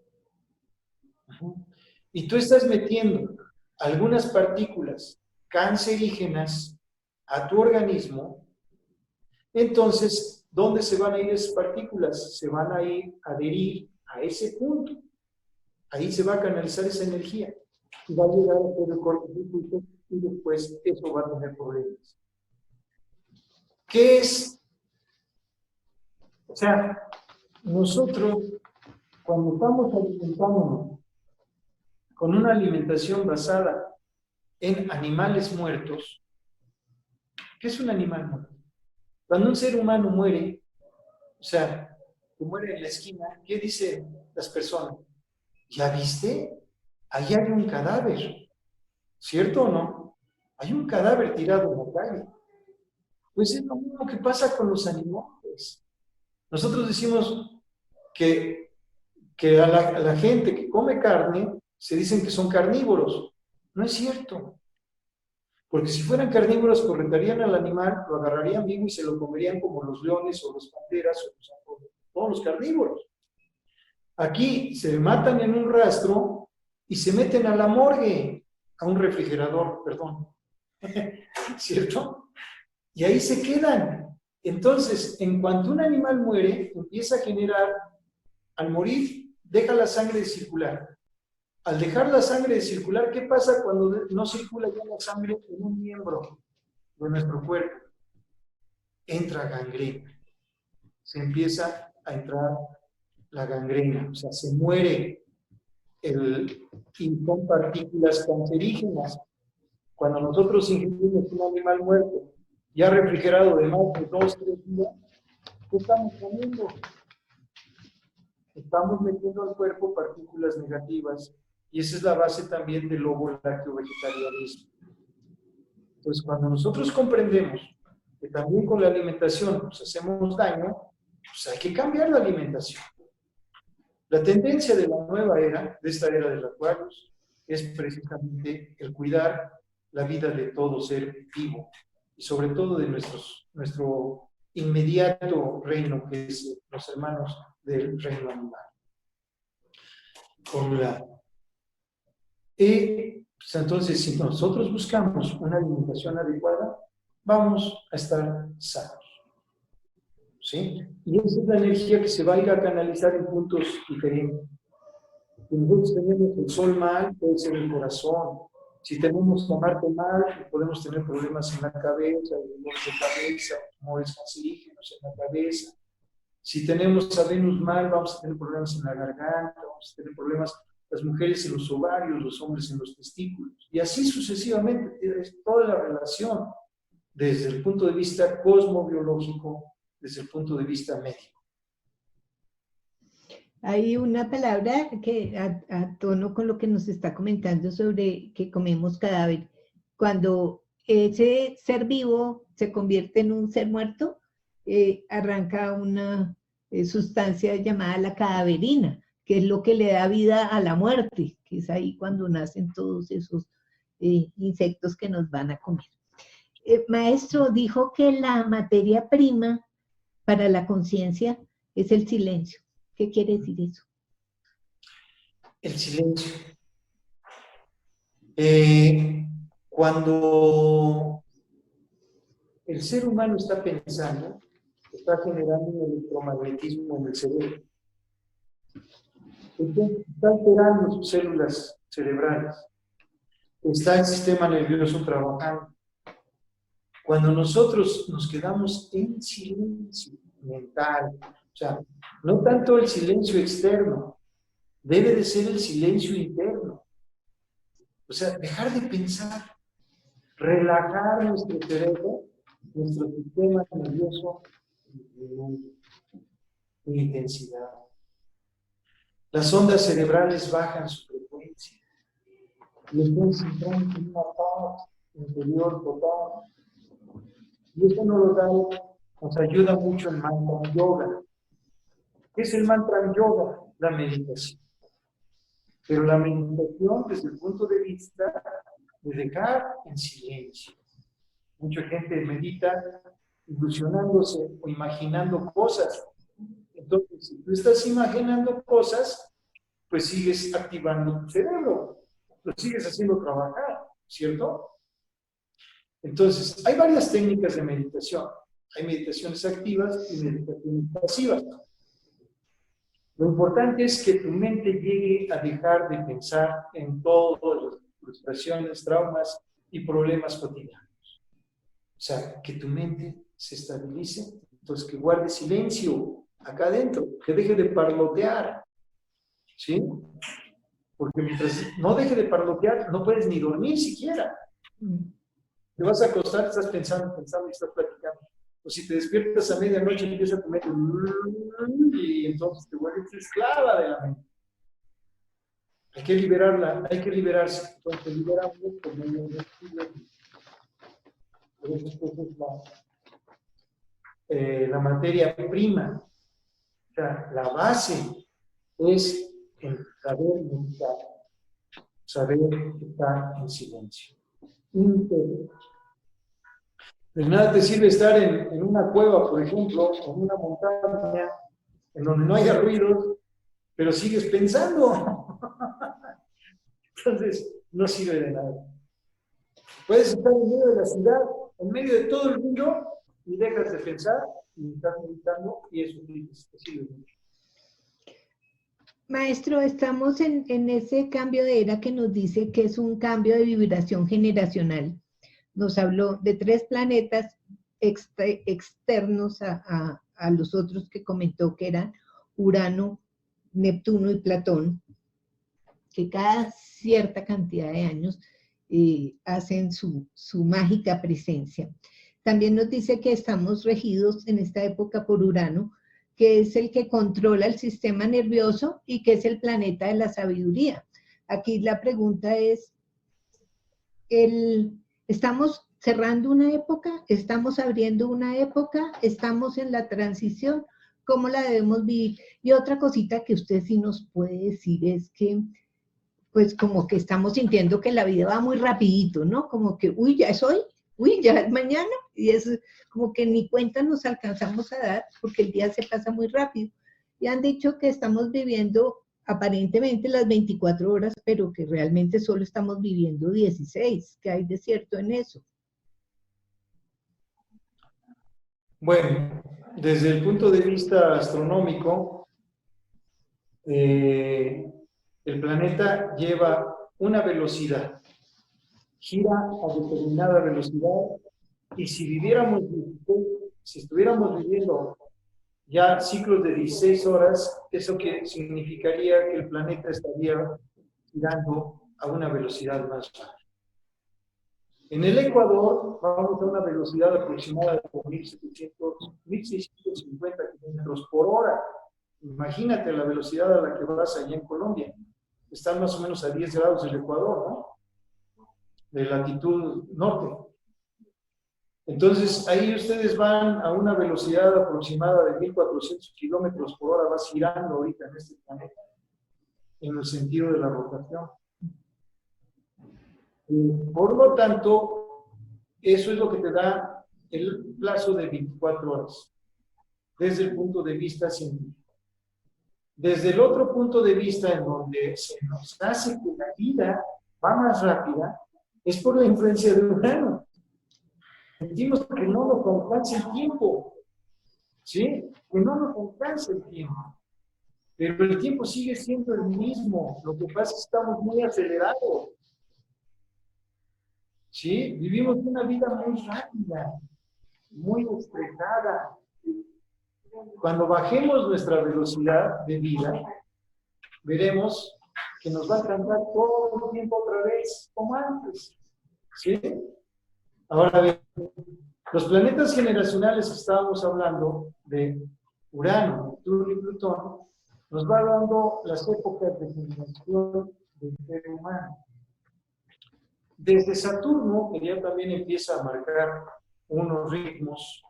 y tú estás metiendo algunas partículas cancerígenas a tu organismo, entonces, ¿dónde se van a ir esas partículas? Se van a ir a adherir a ese punto. Ahí se va a canalizar esa energía y va a llegar a todo el cortocircuito y después eso va a tener problemas. ¿Qué es? O sea, nosotros, cuando estamos alimentándonos con una alimentación basada en animales muertos, ¿qué es un animal muerto? Cuando un ser humano muere, o sea, que muere en la esquina, ¿qué dicen las personas? ¿Ya viste? Ahí hay un cadáver, ¿cierto o no? Hay un cadáver tirado en la calle. Pues es lo mismo que pasa con los animales. Nosotros decimos que a la gente que come carne se dicen que son carnívoros. No es cierto. Porque si fueran carnívoros, corretearían al animal, lo agarrarían vivo y se lo comerían como los leones o los panteras o todos los carnívoros. Aquí se matan en un rastro y se meten a la morgue, a un refrigerador, perdón. ¿Cierto? Y ahí se quedan. Entonces, en cuanto un animal muere, empieza a generar, al morir, deja la sangre de circular. Al dejar la sangre de circular, ¿qué pasa cuando no circula ya la sangre en un miembro de nuestro cuerpo? Entra gangrena. Se empieza a entrar la gangrena, o sea, se muere y con partículas cancerígenas. Cuando nosotros ingerimos un animal muerto, ya refrigerado de más de 2 o 3 días, ¿qué estamos comiendo? Estamos metiendo al cuerpo partículas negativas, y esa es la base también del ovo-lacto-vegetarianismo. Entonces, cuando nosotros comprendemos que también con la alimentación nos hacemos daño, pues hay que cambiar la alimentación. La tendencia de la nueva era, de esta era de la Aquarius, es precisamente el cuidar la vida de todo ser vivo, y sobre todo de nuestro inmediato reino, que es los hermanos del reino animal. Formulado. Pues entonces, si nosotros buscamos una alimentación adecuada, vamos a estar sanos. ¿Sí? Y esa es la energía que se va a ir a canalizar en puntos diferentes. Si nosotros tenemos el sol mal, puede ser el corazón. Si tenemos a Marte mal, podemos tener problemas en la cabeza, dolores de cabeza, tumores cancerígenos en la cabeza. Si tenemos a Venus mal, vamos a tener problemas en la garganta, vamos a tener problemas, las mujeres en los ovarios, los hombres en los testículos. Y así sucesivamente, es toda la relación desde el punto de vista cosmobiológico, desde el punto de vista médico. Hay una palabra que a tono con lo que nos está comentando sobre que comemos cadáver. Cuando ese ser vivo se convierte en un ser muerto, arranca una sustancia llamada la cadaverina, que es lo que le da vida a la muerte, que es ahí cuando nacen todos esos insectos que nos van a comer. Maestro, dijo que la materia prima para la conciencia es el silencio. ¿Qué quiere decir eso? El silencio. Cuando el ser humano está pensando, está generando un electromagnetismo en el cerebro. Entonces, está alterando sus células cerebrales. Está el sistema nervioso trabajando. Cuando nosotros nos quedamos en silencio mental, o sea, no tanto el silencio externo, debe de ser el silencio interno. O sea, dejar de pensar, relajar nuestro cerebro, nuestro sistema nervioso en intensidad. Las ondas cerebrales bajan su frecuencia. Y entonces entramos en una paz interior total. Y esto nos ayuda mucho el mantra yoga. ¿Qué es el mantra yoga? La meditación. Pero la meditación desde el punto de vista de dejar en silencio. Mucha gente medita ilusionándose o imaginando cosas. Entonces, si tú estás imaginando cosas, pues sigues activando tu cerebro, lo sigues haciendo trabajar, ¿cierto? Entonces, hay varias técnicas de meditación. Hay meditaciones activas y meditaciones pasivas. Lo importante es que tu mente llegue a dejar de pensar en todas las frustraciones, traumas y problemas cotidianos. O sea, que tu mente se estabilice, entonces que guarde silencio acá adentro, que deje de parlotear, ¿sí? Porque mientras no deje de parlotear, no puedes ni dormir siquiera. Te vas a acostar, estás pensando y estás platicando. O si te despiertas a medianoche, empieza a comer y entonces te vuelves esclava de la mente. Hay que liberarla, hay que liberarse. Entonces liberamos por medio de la materia prima. O sea, la base es el saber meditar, saber estar en silencio. De nada te sirve estar en una cueva, por ejemplo, en una montaña, en donde no haya ruidos, pero sigues pensando. Entonces, no sirve de nada. Puedes estar en medio de la ciudad, en medio de todo el mundo, y dejas de pensar, y estás meditando, y eso te sirve mucho. Maestro, estamos en ese cambio de era que nos dice que es un cambio de vibración generacional. Nos habló de 3 planetas externos a los otros que comentó, que eran Urano, Neptuno y Plutón, que cada cierta cantidad de años hacen su mágica presencia. También nos dice que estamos regidos en esta época por Urano, que es el que controla el sistema nervioso y que es el planeta de la sabiduría. Aquí la pregunta es, ¿estamos cerrando una época? ¿Estamos abriendo una época? ¿Estamos en la transición? ¿Cómo la debemos vivir? Y otra cosita que usted sí nos puede decir es que, pues como que estamos sintiendo que la vida va muy rapidito, ¿no? Como que, uy, ya es hoy, uy, ya es mañana, y es como que ni cuenta nos alcanzamos a dar porque el día se pasa muy rápido. Y han dicho que estamos viviendo aparentemente las 24 horas, pero que realmente solo estamos viviendo 16. ¿Qué hay de cierto en eso? Bueno, desde el punto de vista astronómico, el planeta lleva una velocidad, gira a determinada velocidad, y si estuviéramos viviendo ya ciclos de 16 horas, eso que significaría que el planeta estaría girando a una velocidad más rápida. En el Ecuador vamos a una velocidad aproximada de 1.650 kilómetros por hora. Imagínate la velocidad a la que vas allá en Colombia. Están más o menos a 10 grados del Ecuador, ¿no? De latitud norte. Entonces, ahí ustedes van a una velocidad aproximada de 1.400 kilómetros por hora, vas girando ahorita en este planeta, en el sentido de la rotación. Por lo tanto, eso es lo que te da el plazo de 24 horas, desde el punto de vista científico. Desde el otro punto de vista, en donde se nos hace que la vida va más rápida, es por la influencia de Urano. Sentimos que no nos alcanza el tiempo, ¿sí? Que no nos alcanza el tiempo. Pero el tiempo sigue siendo el mismo. Lo que pasa es que estamos muy acelerados, ¿sí? Vivimos una vida muy rápida, muy estresada. Cuando bajemos nuestra velocidad de vida, veremos que nos va a alcanzar todo el tiempo otra vez, como antes, ¿sí? Ahora bien, los planetas generacionales, estábamos hablando de Urano, Neptuno y Plutón, nos va dando las épocas de generación del ser humano. Desde Saturno, que ya también empieza a marcar unos ritmos,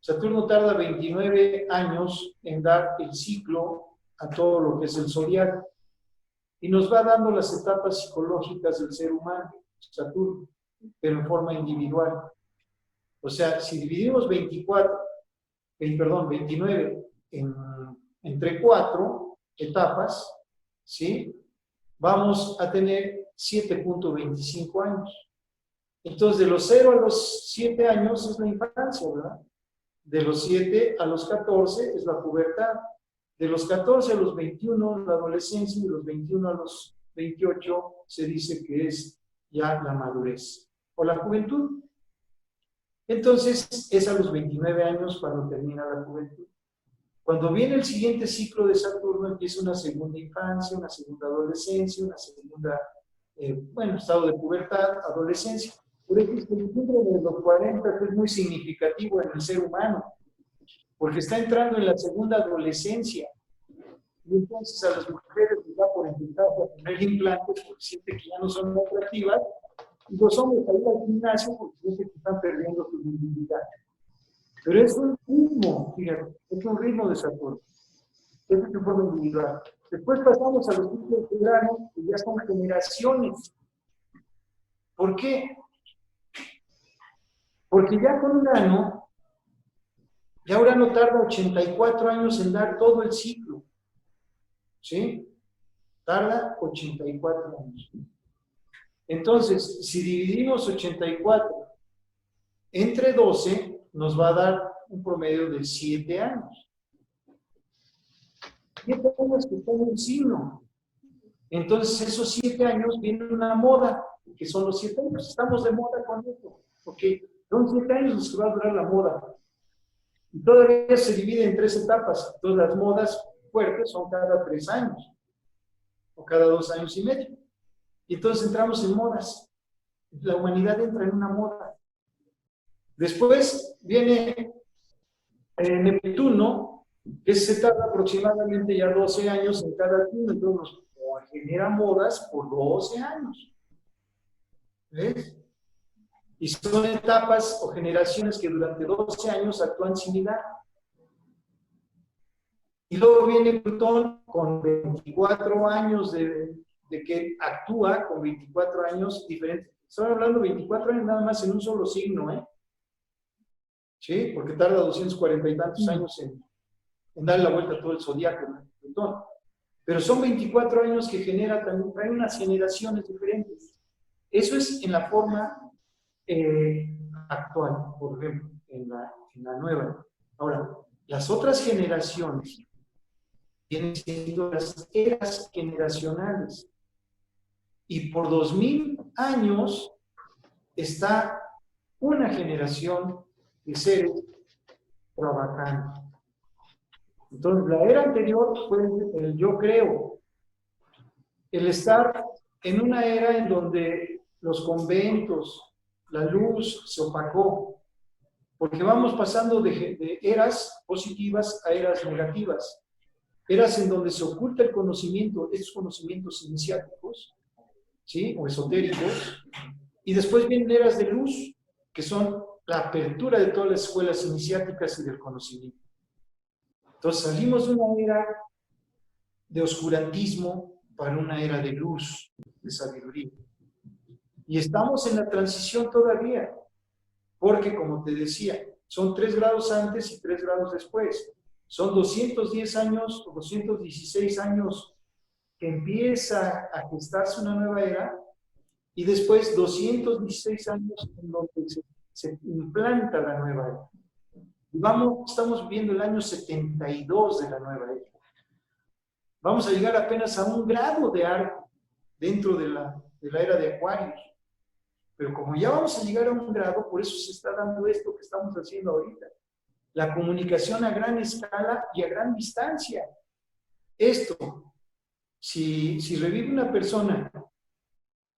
Saturno tarda 29 años en dar el ciclo a todo lo que es el zodiaco y nos va dando las etapas psicológicas del ser humano, Saturno, pero en forma individual. O sea, si dividimos 29 entre 4 etapas, ¿sí? Vamos a tener 7.25 años. Entonces, de los 0 a los 7 años es la infancia, ¿verdad? De los 7 a los 14 es la pubertad. De los 14 a los 21 la adolescencia, y de los 21 a los 28 se dice que es ya la madurez o la juventud. Entonces, es a los 29 años cuando termina la juventud. Cuando viene el siguiente ciclo de Saturno, empieza una segunda infancia, una segunda adolescencia, una segunda, estado de pubertad, adolescencia. Por eso es que el número de los 40 es muy significativo en el ser humano, porque está entrando en la segunda adolescencia. Y entonces a las mujeres les da por intentar poner implantes porque sienten que ya no son atractivas, y los hombres ahí al gimnasio porque sienten que están perdiendo su virilidad. Pero es un ritmo, fíjate, es un ritmo de Saturno. Es de forma individual. Después pasamos a los ciclos de Urano, que ya son generaciones. ¿Por qué? Porque ya con Urano, Urano tarda 84 años en dar todo el ciclo. ¿Sí? Tarda 84 años. Entonces, si dividimos 84 entre 12, nos va a dar un promedio de 7 años. 7 años que está en un signo. Entonces, esos 7 años viene una moda, que son los 7 años. Estamos de moda con eso, porque son 7 años los que va a durar la moda. Y todavía se divide en 3 etapas. Entonces, las modas fuertes son cada 3 años, o cada 2 años y medio. Y entonces entramos en modas. La humanidad entra en una moda. Después viene Neptuno, que se tarda aproximadamente ya 12 años en cada signo, entonces genera modas por 12 años. ¿Ves? Y son etapas o generaciones que durante 12 años actúan similar. Y luego viene Plutón con 24 años de que actúa, con 24 años diferentes. Estoy hablando de 24 años nada más en un solo signo, ¿eh? ¿Sí? Porque tarda 240 y tantos años en dar la vuelta a todo el zodiaco, ¿no? Plutón. Pero son 24 años que genera también, trae unas generaciones diferentes. Eso es en la forma actual, por ejemplo, en la nueva. Ahora, las otras generaciones vienen siendo las eras generacionales. Y por 2000 años está una generación de seres trabajando. Entonces, la era anterior fue el yo creo, el estar en una era en donde los conventos, la luz se opacó, porque vamos pasando de eras positivas a eras negativas, eras en donde se oculta el conocimiento, esos conocimientos iniciáticos, ¿sí? O esotéricos, y después vienen eras de luz, que son la apertura de todas las escuelas iniciáticas y del conocimiento. Entonces salimos de una era de oscurantismo para una era de luz, de sabiduría. Y estamos en la transición todavía, porque como te decía, son 3 grados antes y 3 grados después. Son 210 años o 216 años que empieza a gestarse una nueva era, y después 216 años en donde se implanta la nueva era. Y estamos viviendo el año 72 de la nueva era. Vamos a llegar apenas a 1 grado de arco dentro de la era de Acuario. Pero como ya vamos a llegar a 1 grado, por eso se está dando esto que estamos haciendo ahorita. La comunicación a gran escala y a gran distancia. Esto, si revive una persona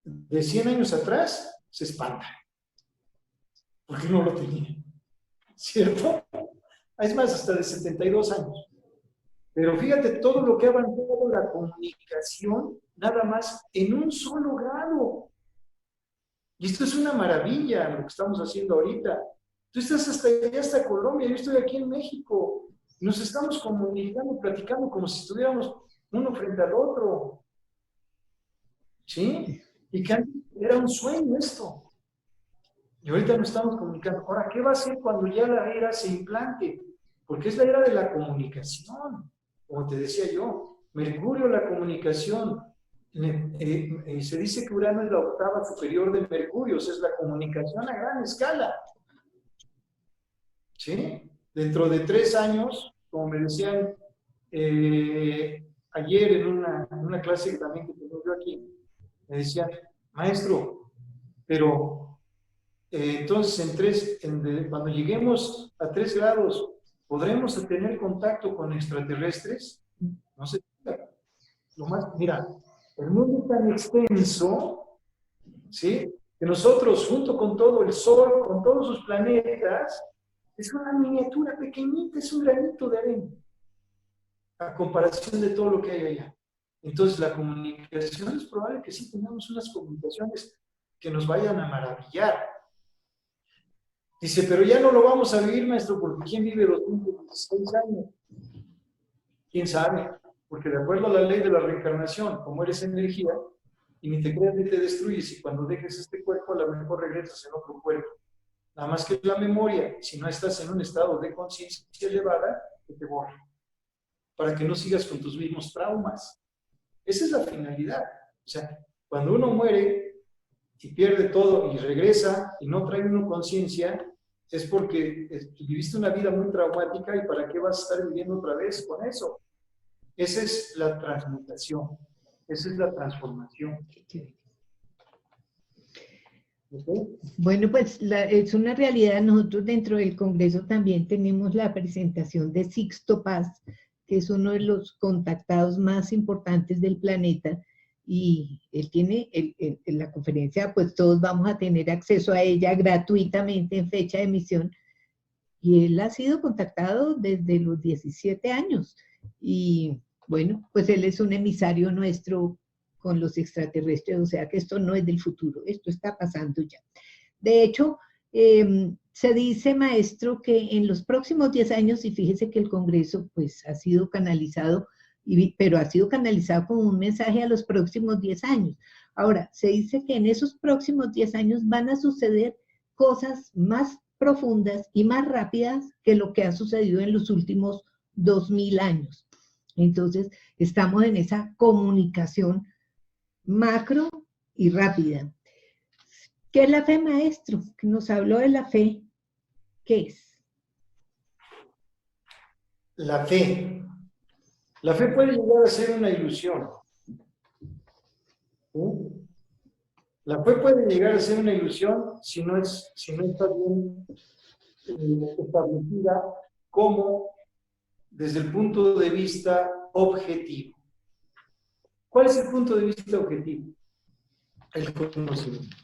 de 100 años atrás, se espanta. Porque no lo tenía. ¿Cierto? Es más, hasta de 72 años. Pero fíjate todo lo que ha avanzado la comunicación, nada más en 1 solo grado. Y esto es una maravilla lo que estamos haciendo ahorita. Tú estás hasta allá, hasta Colombia, yo estoy aquí en México. Nos estamos comunicando, platicando como si estuviéramos uno frente al otro. ¿Sí? Y que antes era un sueño esto. Y ahorita nos estamos comunicando. Ahora, ¿qué va a hacer cuando ya la era se implante? Porque es la era de la comunicación. Como te decía yo, Mercurio, la comunicación. Se dice que Urano es la octava superior de Mercurio, o sea, es la comunicación a gran escala. ¿Sí? Dentro de 3 años, como me decían ayer en una clase que también tengo yo aquí, me decían, maestro, pero entonces cuando lleguemos a 3 grados, ¿podremos tener contacto con extraterrestres? No sé. Mira, el mundo es tan extenso, ¿sí? Que nosotros, junto con todo el Sol, con todos sus planetas, es una miniatura pequeñita, es un granito de arena, a comparación de todo lo que hay allá. Entonces, la comunicación es probable que sí tengamos unas comunicaciones que nos vayan a maravillar. Dice, pero ya no lo vamos a vivir, maestro, porque ¿quién vive 216 años? ¿Quién sabe? Porque de acuerdo a la ley de la reencarnación, como eres energía, y ni te creas ni te destruyes, y cuando dejes este cuerpo, a lo mejor regresas en otro cuerpo. Nada más que la memoria, si no estás en un estado de conciencia elevada, que te borra, para que no sigas con tus mismos traumas. Esa es la finalidad. O sea, cuando uno muere y pierde todo y regresa y no trae uno conciencia, es porque viviste una vida muy traumática, y ¿para qué vas a estar viviendo otra vez con eso? Esa es la transmutación, esa es la transformación. ¿Okay? Bueno, pues es una realidad. Nosotros dentro del Congreso también tenemos la presentación de Sixto Paz, que es uno de los contactados más importantes del planeta, y él tiene, en la conferencia, pues todos vamos a tener acceso a ella gratuitamente en fecha de emisión, y él ha sido contactado desde los 17 años, y bueno, pues él es un emisario nuestro con los extraterrestres, o sea que esto no es del futuro, esto está pasando ya. De hecho, se dice, maestro, que en los próximos 10 años, y fíjese que el Congreso pues ha sido canalizado, pero ha sido canalizado como un mensaje a los próximos 10 años. Ahora, se dice que en esos próximos 10 años van a suceder cosas más profundas y más rápidas que lo que ha sucedido en los últimos 2000 años. Entonces, estamos en esa comunicación macro y rápida. ¿Qué es la fe, maestro? Que nos habló de la fe. ¿Qué es? La fe. La fe puede llegar a ser una ilusión. ¿Sí? La fe puede llegar a ser una ilusión si no está bien establecida como desde el punto de vista objetivo. ¿Cuál es el punto de vista objetivo? El conocimiento.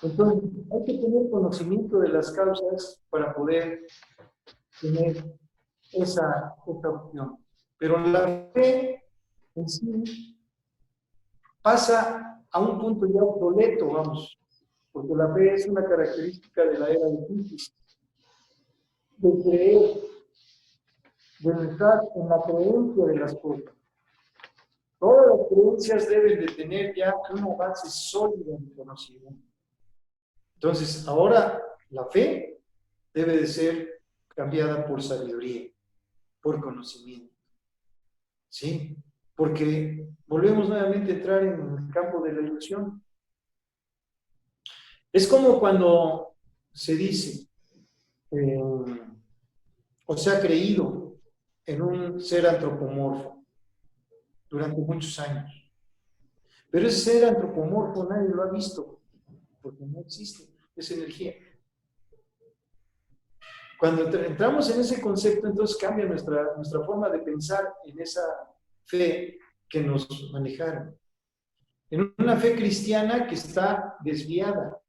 Entonces, hay que tener conocimiento de las causas para poder tener esa opción. Pero la fe en sí pasa a un punto ya obsoleto, vamos, porque la fe es una característica de la era de Piscis, de creer, de estar en la creencia de las cosas. Todas las creencias deben de tener ya una base sólida en conocimiento. Entonces, ahora la fe debe de ser cambiada por sabiduría, por conocimiento. ¿Sí? Porque volvemos nuevamente a entrar en el campo de la ilusión. Es como cuando se dice, o se ha creído en un ser antropomorfo durante muchos años. Pero ese ser antropomorfo nadie lo ha visto, porque no existe, es energía. Cuando entramos en ese concepto, entonces cambia nuestra forma de pensar en esa fe que nos manejaron. En una fe cristiana que está desviada,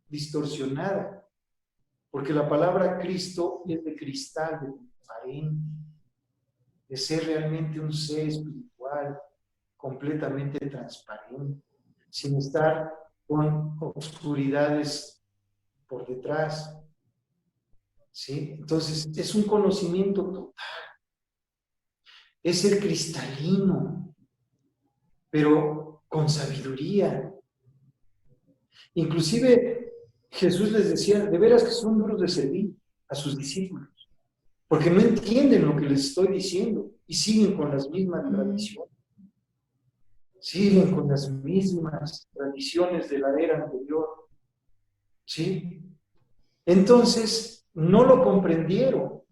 distorsionada, porque la palabra Cristo es de cristal, de transparente, de ser realmente un ser espiritual, completamente transparente, sin estar con oscuridades por detrás. ¿Sí? Entonces, es un conocimiento total. Es ser cristalino, pero con sabiduría. Inclusive, Jesús les decía, de veras que son duros de servir a sus discípulos, porque no entienden lo que les estoy diciendo y siguen con las mismas tradiciones. Siguen con las mismas tradiciones de la era anterior. ¿Sí? Entonces, no lo comprendieron.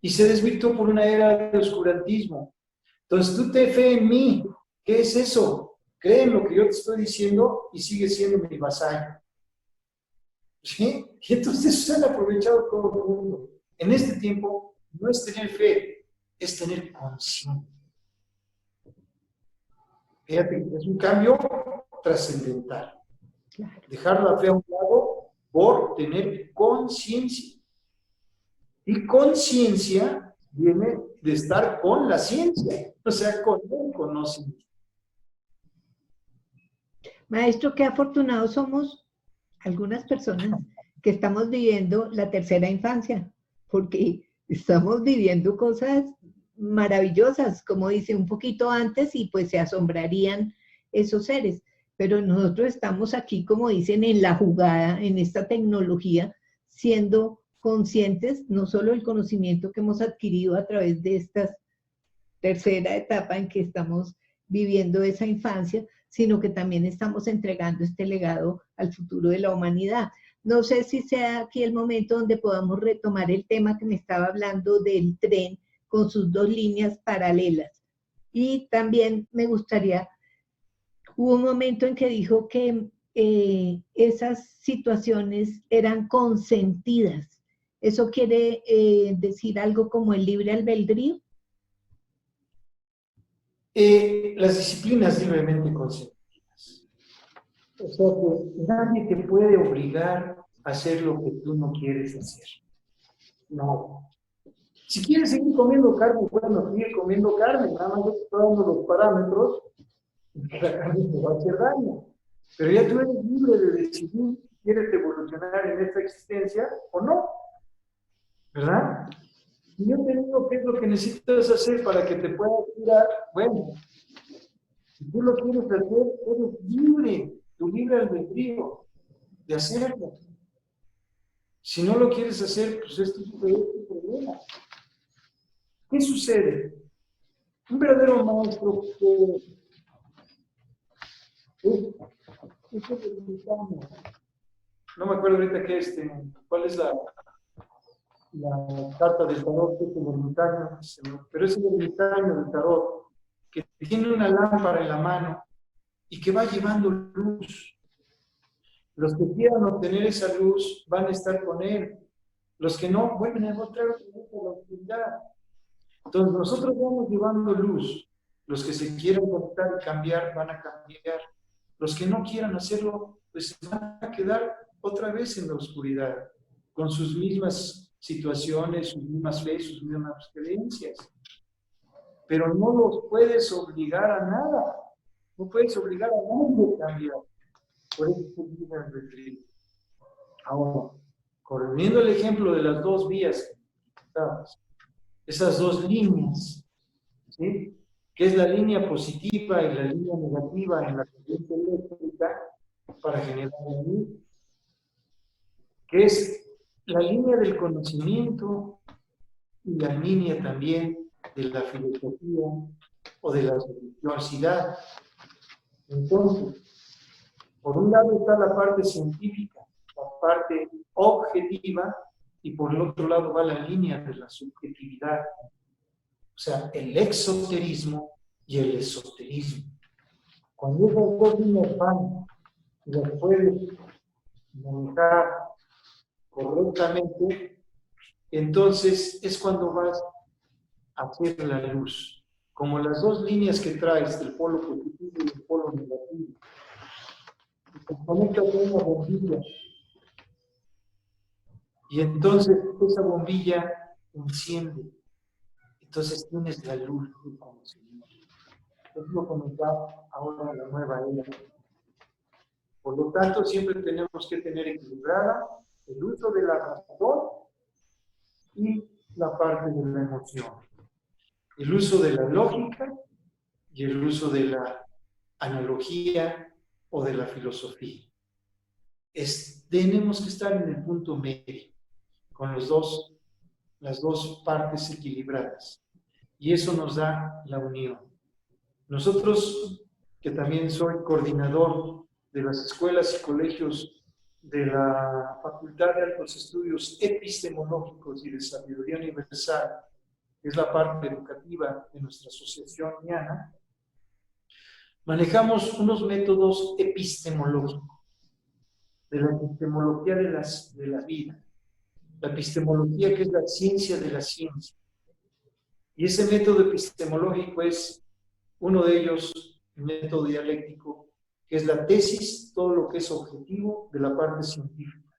Y se desvirtuó por una era de oscurantismo. Entonces, tú te fe en mí. ¿Qué es eso? Cree en lo que yo te estoy diciendo y sigue siendo mi vasallo. ¿Sí? Y entonces se han aprovechado todo el mundo. En este tiempo, no es tener fe, es tener conciencia. Fíjate, es un cambio trascendental. Claro. Dejar la fe a un lado por tener conciencia. Y conciencia viene de estar con la ciencia, o sea, con el conocimiento. Maestro, qué afortunados somos algunas personas que estamos viviendo la tercera infancia, porque estamos viviendo cosas maravillosas, como dice, un poquito antes y pues se asombrarían esos seres. Pero nosotros estamos aquí, como dicen, en la jugada, en esta tecnología, siendo conscientes no solo del conocimiento que hemos adquirido a través de esta tercera etapa en que estamos viviendo esa infancia, sino que también estamos entregando este legado al futuro de la humanidad. No sé si sea aquí el momento donde podamos retomar el tema que me estaba hablando del tren con sus dos líneas paralelas. Y también me gustaría, hubo un momento en que dijo que esas situaciones eran consentidas. ¿Eso quiere decir algo como el libre albedrío? Las disciplinas libremente consentidas. O sea que nadie te puede obligar a hacer lo que tú no quieres hacer. No. Si quieres seguir comiendo carne, bueno, sigue comiendo carne, nada más te estoy dando los parámetros, la carne te va a hacer daño. Pero ya tú eres libre de decidir si quieres evolucionar en esta existencia o no, ¿verdad? Y yo te digo qué es lo que necesitas hacer para que te puedas curar. Bueno, si tú lo quieres hacer, eres libre, tu libre albedrío de hacerlo. Si no lo quieres hacer, pues este es tu problema. ¿Qué sucede? Un verdadero maestro es el ermitaño. No me acuerdo ahorita cuál es la carta del tarot, que es el ermitaño, pero es el ermitaño del tarot, que tiene una lámpara en la mano y que va llevando luz. Los que quieran obtener esa luz van a estar con él. Los que no, vuelven a encontrar la oscuridad. Entonces nosotros vamos llevando luz. Los que se quieran conectar y cambiar van a cambiar. Los que no quieran hacerlo, pues van a quedar otra vez en la oscuridad, con sus mismas situaciones, sus mismas fe, sus mismas creencias. Pero no los puedes obligar a nada. No puedes obligar a nadie a cambiar. Por eso es libre albedrío. Ahora, corriendo el ejemplo de las dos vías, esas dos líneas, ¿sí? Que es la línea positiva y la línea negativa en la corriente eléctrica para generar luz, que es la línea del conocimiento y la línea también de la filosofía o de la religiosidad. Entonces, por un lado está la parte científica, la parte objetiva, y por el otro lado va la línea de la subjetividad. O sea, el exoterismo y el esoterismo. Cuando esas dos líneas van y las puedes manejar correctamente, entonces es cuando vas a hacer la luz. Como las dos líneas que traes del polo positivo y del polo negativo. Y se conecta con una bombilla. Y entonces esa bombilla enciende. Entonces tienes la luz del conocimiento. Es lo comentaba ahora la nueva era. Por lo tanto, siempre tenemos que tener equilibrada el uso de la razón y la parte de la emoción. El uso de la lógica y el uso de la analogía o de la filosofía. Tenemos que estar en el punto medio, con las dos partes equilibradas. Y eso nos da la unión. Nosotros, que también soy coordinador de las escuelas y colegios de la Facultad de Altos Estudios Epistemológicos y de Sabiduría Universal, que es la parte educativa de nuestra asociación IANA, manejamos unos métodos epistemológicos, de la epistemología de la vida, la epistemología que es la ciencia de la ciencia. Y ese método epistemológico es uno de ellos, el método dialéctico, que es la tesis, todo lo que es objetivo de la parte científica.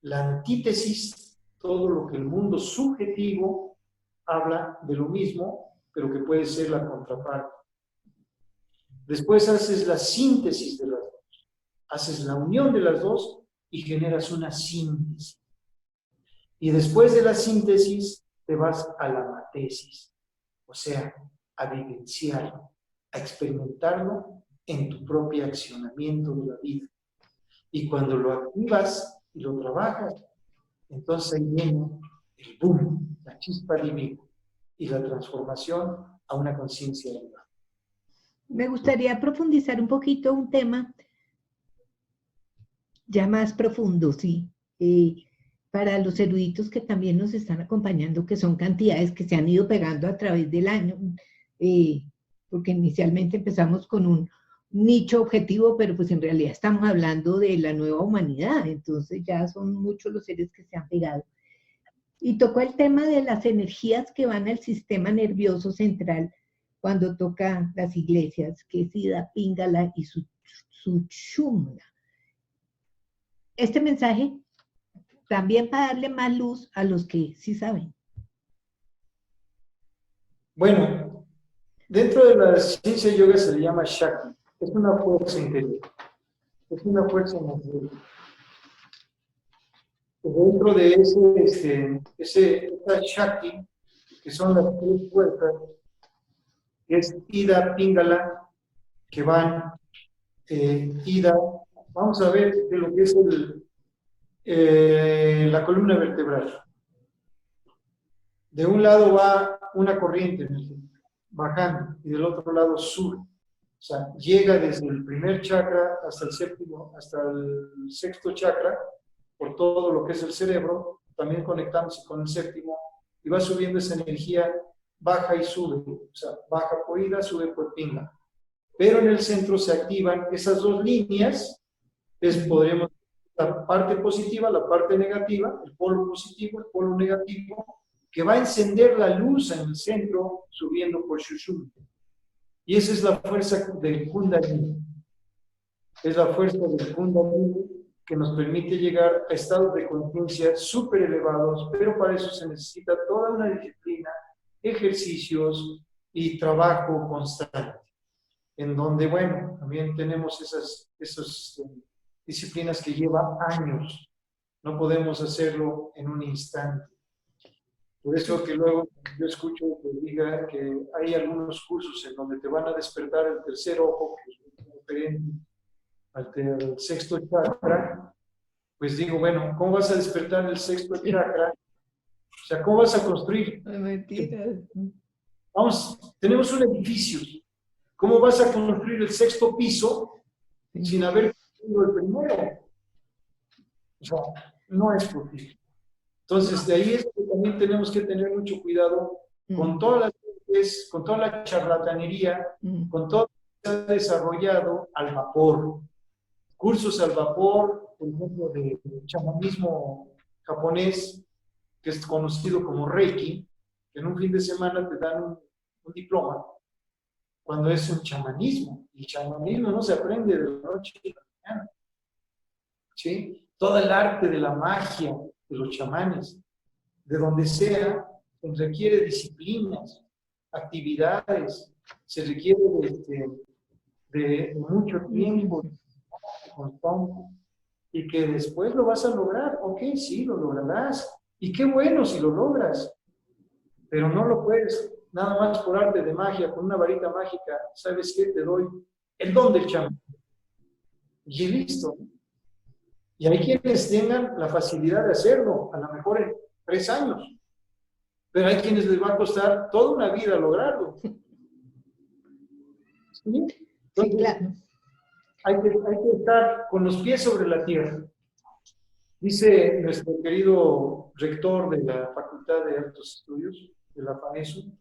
La antítesis, todo lo que el mundo subjetivo habla de lo mismo, pero que puede ser la contraparte. Después haces la síntesis de las dos, haces la unión de las dos y generas una síntesis. Y después de la síntesis te vas a la matesis, o sea, a vivenciarlo, a experimentarlo en tu propio accionamiento de la vida. Y cuando lo activas y lo trabajas, entonces ahí viene el boom, la chispa divina y la transformación a una conciencia elevada. Me gustaría profundizar un poquito un tema ya más profundo, sí. Para los eruditos que también nos están acompañando, que son cantidades que se han ido pegando a través del año, porque inicialmente empezamos con un nicho objetivo, pero pues en realidad estamos hablando de la nueva humanidad, entonces ya son muchos los seres que se han pegado. Y tocó el tema de las energías que van al sistema nervioso central cuando toca las iglesias, que es Ida, Pingala y Sushumna. Este mensaje también para darle más luz a los que sí saben. Bueno, dentro de la ciencia yoga se le llama Shakti. Es una fuerza interior. Es una fuerza interior. Dentro de esa Shakti, que son las tres fuerzas, es Ida, Pingala, que van, Ida, vamos a ver de lo que es la columna vertebral. De un lado va una corriente bajando y del otro lado sube. O sea, llega desde el primer chakra hasta el séptimo, hasta el sexto chakra, por todo lo que es el cerebro, también conectándose con el séptimo, y va subiendo esa energía, baja y sube. O sea, baja por Ida, sube por Pingala. Pero en el centro se activan esas dos líneas, podremos la parte positiva, la parte negativa, el polo positivo, el polo negativo, que va a encender la luz en el centro subiendo por Sushumna. Y esa es la fuerza del Kundalini. Es la fuerza del Kundalini que nos permite llegar a estados de conciencia súper elevados, pero para eso se necesita toda una disciplina, ejercicios y trabajo constante. En donde, bueno, también tenemos esas disciplinas que llevan años. No podemos hacerlo en un instante. Por eso que luego yo escucho que diga que hay algunos cursos en donde te van a despertar el tercer ojo, que es diferente al sexto chakra. Pues digo, bueno, ¿cómo vas a despertar el sexto chakra? O sea, ¿cómo vas a construir? Mentira. Vamos, tenemos un edificio. ¿Cómo vas a construir el sexto piso sin haber construido el primero? O sea, no es posible. Entonces, de ahí es que también tenemos que tener mucho cuidado con todas las veces, con toda la charlatanería, con todo lo que se ha desarrollado al vapor. Cursos al vapor, por ejemplo, de chamanismo japonés, que es conocido como Reiki, que en un fin de semana te dan un diploma, cuando es un chamanismo. Y el chamanismo no se aprende de la noche a la mañana. ¿Sí? Todo el arte de la magia de los chamanes, de donde sea, se requiere disciplinas, actividades, se requiere de mucho tiempo constante, y que después lo vas a lograr. Ok, sí, lo lograrás, y qué bueno si lo logras, pero no lo puedes nada más por arte de magia, con una varita mágica. ¿Sabes qué? Te doy el don del chamán y listo. Y hay quienes tengan la facilidad de hacerlo, a lo mejor en 3 años, pero hay quienes les va a costar toda una vida lograrlo. ¿Sí? Entonces, sí, claro. Hay que estar con los pies sobre la tierra. Dice nuestro querido rector de la Facultad de Altos Estudios, de la FANESU,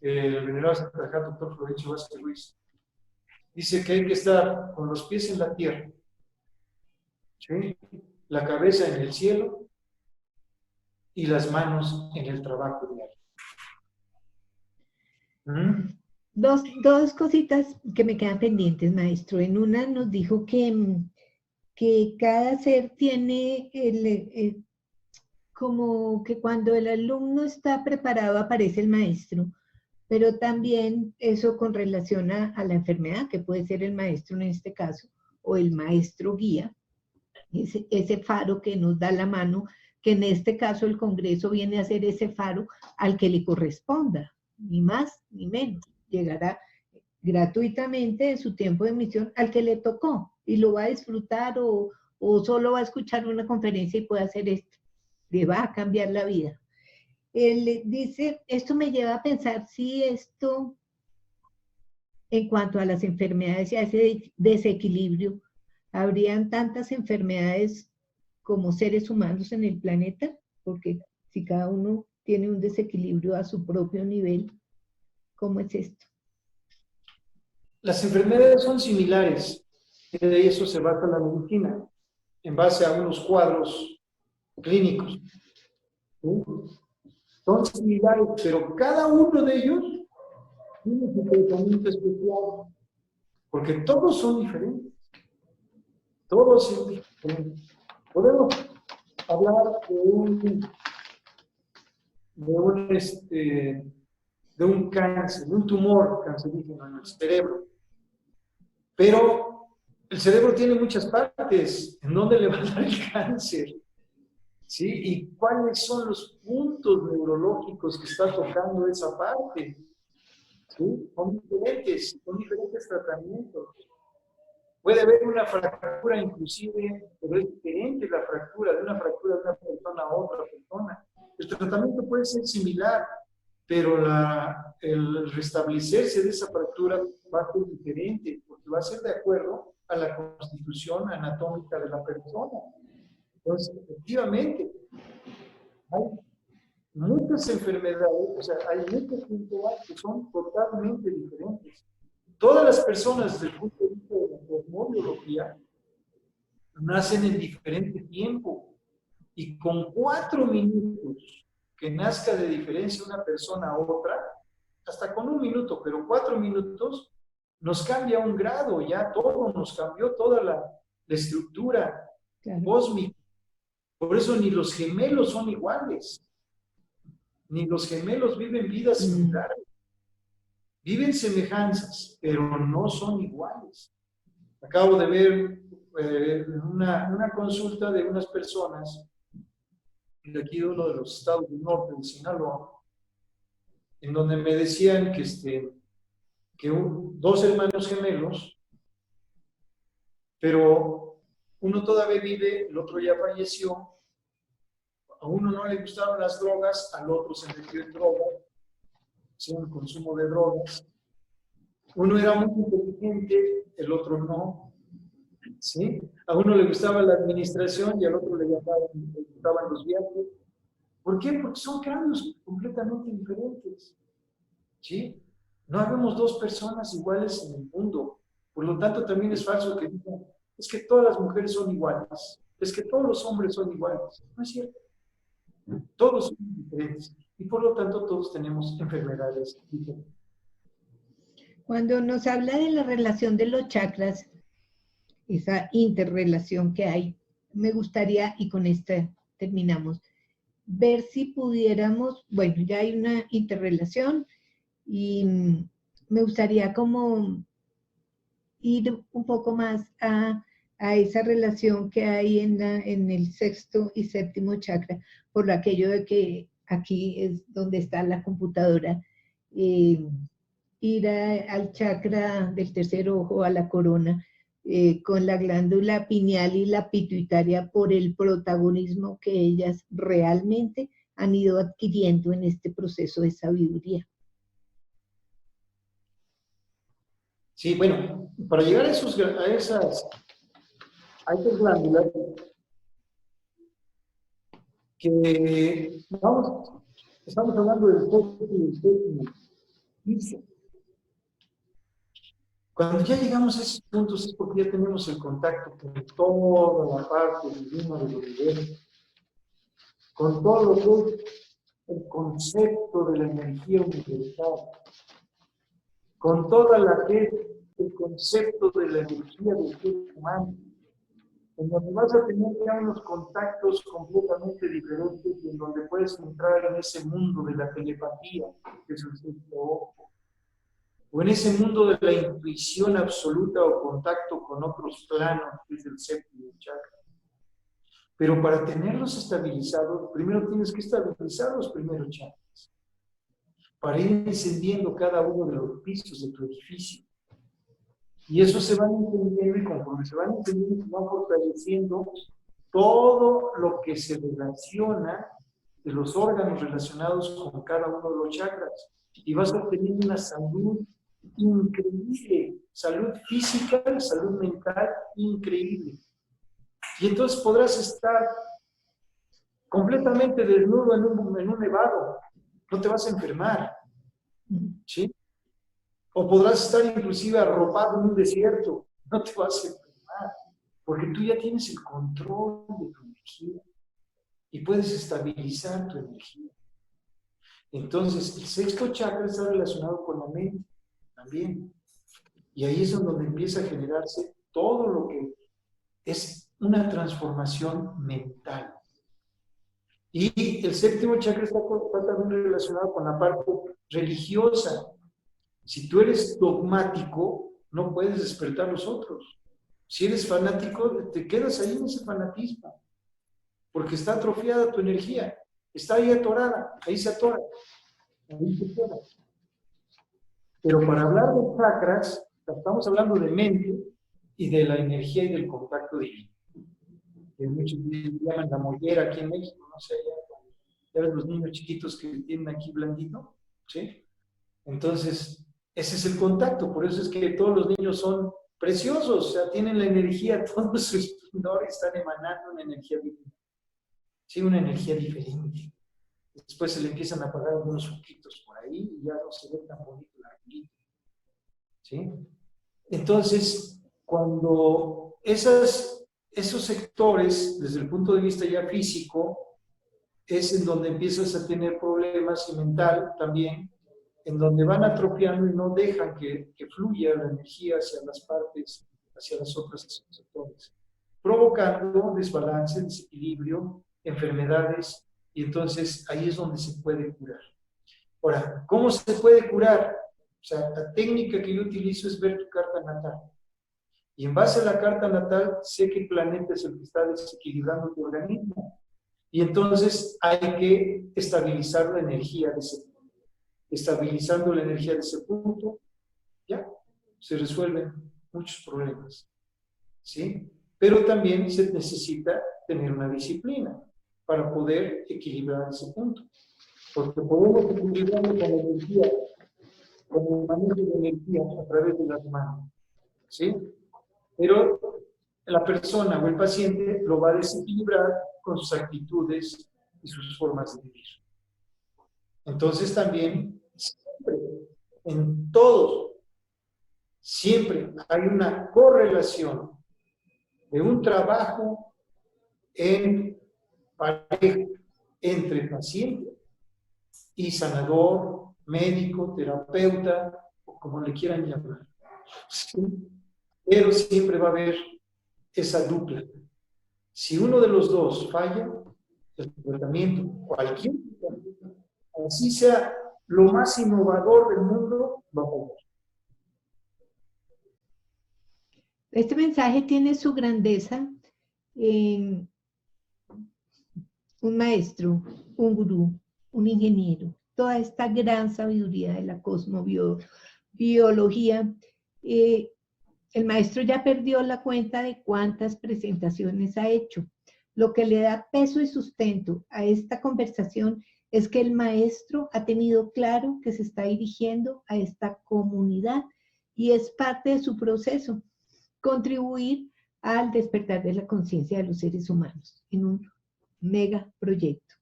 el venerable Santaja, doctor Florencio Vázquez Ruiz, dice que hay que estar con los pies en la tierra, ¿sí? La cabeza en el cielo y las manos en el trabajo diario. Dos cositas que me quedan pendientes, maestro. En una nos dijo que cada ser tiene como que cuando el alumno está preparado aparece el maestro, pero también eso con relación a la enfermedad, que puede ser el maestro en este caso, o el maestro guía, ese faro que nos da la mano, que en este caso el Congreso viene a ser ese faro al que le corresponda, ni más ni menos. Llegará gratuitamente de su tiempo de emisión al que le tocó y lo va a disfrutar o solo va a escuchar una conferencia y puede hacer esto. Le va a cambiar la vida. Él dice, esto me lleva a pensar si esto, en cuanto a las enfermedades y a ese desequilibrio, ¿habrían tantas enfermedades como seres humanos en el planeta? Porque si cada uno tiene un desequilibrio a su propio nivel, ¿cómo es esto? Las enfermedades son similares, y de eso se basa la medicina, en base a unos cuadros clínicos. ¿Sí? Son similares, pero cada uno de ellos tiene su tratamiento especial, porque todos son diferentes. Todos son diferentes. Podemos hablar de un cáncer, de un tumor cancerígeno en el cerebro. Pero el cerebro tiene muchas partes. ¿En dónde le va a dar el cáncer? ¿Sí? ¿Y cuáles son los puntos neurológicos que está tocando esa parte? ¿Sí? Son diferentes tratamientos. Puede haber una fractura inclusive, pero es diferente la fractura de una persona a otra persona. El tratamiento puede ser similar, pero el restablecerse de esa fractura va a ser diferente, porque va a ser de acuerdo a la constitución anatómica de la persona. Entonces, efectivamente, hay muchas enfermedades, o sea, hay muchos síntomas que son totalmente diferentes. Todas las personas, desde el punto de vista de la cosmología, nacen en diferente tiempo. Y con 4 minutos que nazca de diferencia una persona a otra, hasta con 1 minuto, pero 4 minutos, nos cambia un grado, ya todo nos cambió, toda la estructura cósmica. Por eso ni los gemelos son iguales, ni los gemelos viven vidas similares. Viven semejanzas, pero no son iguales. Acabo de ver una consulta de unas personas de aquí de uno de los estados del norte, de Sinaloa, en donde me decían que 2 hermanos gemelos, pero uno todavía vive, el otro ya falleció, a uno no le gustaron las drogas, al otro se metió en drogas, el consumo de drogas. Uno era muy inteligente, el otro no. ¿Sí? A uno le gustaba la administración y al otro le gustaban los viajes. ¿Por qué? Porque son cambios completamente diferentes. ¿Sí? No habemos 2 personas iguales en el mundo. Por lo tanto, también es falso que digan, es que todas las mujeres son iguales, es que todos los hombres son iguales. No es cierto. Todos son diferentes y por lo tanto todos tenemos enfermedades diferentes. Cuando nos habla de la relación de los chakras, esa interrelación que hay, me gustaría, y con esta terminamos, ver si pudiéramos, bueno, ya hay una interrelación y me gustaría como ir un poco más a esa relación que hay en el 6º y 7º chakra, por aquello de que aquí es donde está la computadora, ir al chakra del tercer ojo, a la corona, con la glándula pineal y la pituitaria por el protagonismo que ellas realmente han ido adquiriendo en este proceso de sabiduría. Sí, bueno, para llegar a esas glándulas que estamos hablando del 6º y el 7º piso. Cuando ya llegamos a esos puntos es porque ya tenemos el contacto con toda la parte divina del universo, con todo lo que es el concepto de la energía universal, con toda la que es el concepto de la energía del ser humano, en donde vas a tener ya unos contactos completamente diferentes y en donde puedes entrar en ese mundo de la telepatía, que es el 6º ojo, o en ese mundo de la intuición absoluta o contacto con otros planos, que es el 7º chakra. Pero para tenerlos estabilizados, primero tienes que estabilizar los primeros chakras, para ir encendiendo cada uno de los pisos de tu edificio. Y eso se va entendiendo y conforme se van entendiendo, se van fortaleciendo todo lo que se relaciona de los órganos relacionados con cada uno de los chakras. Y vas obteniendo una salud increíble, salud física y salud mental increíble. Y entonces podrás estar completamente desnudo en un nevado, no te vas a enfermar, ¿sí? O podrás estar inclusive arropado en un desierto, no te vas a enfermar, porque tú ya tienes el control de tu energía y puedes estabilizar tu energía. Entonces, el sexto chakra está relacionado con la mente también. Y ahí es donde empieza a generarse todo lo que es una transformación mental. Y el séptimo chakra está también relacionado con la parte religiosa. Si tú eres dogmático, no puedes despertar a los otros. Si eres fanático, te quedas ahí en ese fanatismo, porque está atrofiada tu energía, está ahí atorada, ahí se atora, ahí se queda. Pero para hablar de chakras, estamos hablando de mente y de la energía y del contacto divino. Que muchos llaman la mollera aquí en México, no sé, ya ves los niños chiquitos que tienen aquí blandito, ¿sí? Entonces, ese es el contacto, por eso es que todos los niños son preciosos, o sea, tienen la energía, todo su esplendor, están emanando una energía divina, ¿sí? Una energía diferente. Después se le empiezan a apagar algunos foquitos por ahí y ya no se ve tan bonito el arbolito, ¿sí? Entonces, cuando esos sectores, desde el punto de vista ya físico, es en donde empiezas a tener problemas y mental también, en donde van atrofiando y no dejan que fluya la energía hacia las partes, hacia los otros sectores, provocando desbalance, desequilibrio, enfermedades, y entonces ahí es donde se puede curar. Ahora, ¿cómo se puede curar? O sea, la técnica que yo utilizo es ver tu carta natal. Y en base a la carta natal, sé qué planeta es el que está desequilibrando tu organismo. Y entonces hay que estabilizar la energía de ese punto. Estabilizando la energía de ese punto, ya, se resuelven muchos problemas, ¿sí? Pero también se necesita tener una disciplina para poder equilibrar ese punto. Porque podemos equilibrar con la energía, con el manejo de energía a través de las manos, ¿sí? Pero la persona o el paciente lo va a desequilibrar con sus actitudes y sus formas de vivir. Entonces también, siempre, en todos, siempre hay una correlación de un trabajo en pareja entre paciente y sanador, médico, terapeuta, o como le quieran llamar. ¿Sí? Pero siempre va a haber esa dupla. Si uno de los dos falla, el tratamiento, cualquier tratamiento, así sea lo más innovador del mundo, va a fallar. Este mensaje tiene su grandeza en un maestro, un gurú, un ingeniero, toda esta gran sabiduría de la cosmobiología. El maestro ya perdió la cuenta de cuántas presentaciones ha hecho. Lo que le da peso y sustento a esta conversación es que el maestro ha tenido claro que se está dirigiendo a esta comunidad y es parte de su proceso contribuir al despertar de la conciencia de los seres humanos en un megaproyecto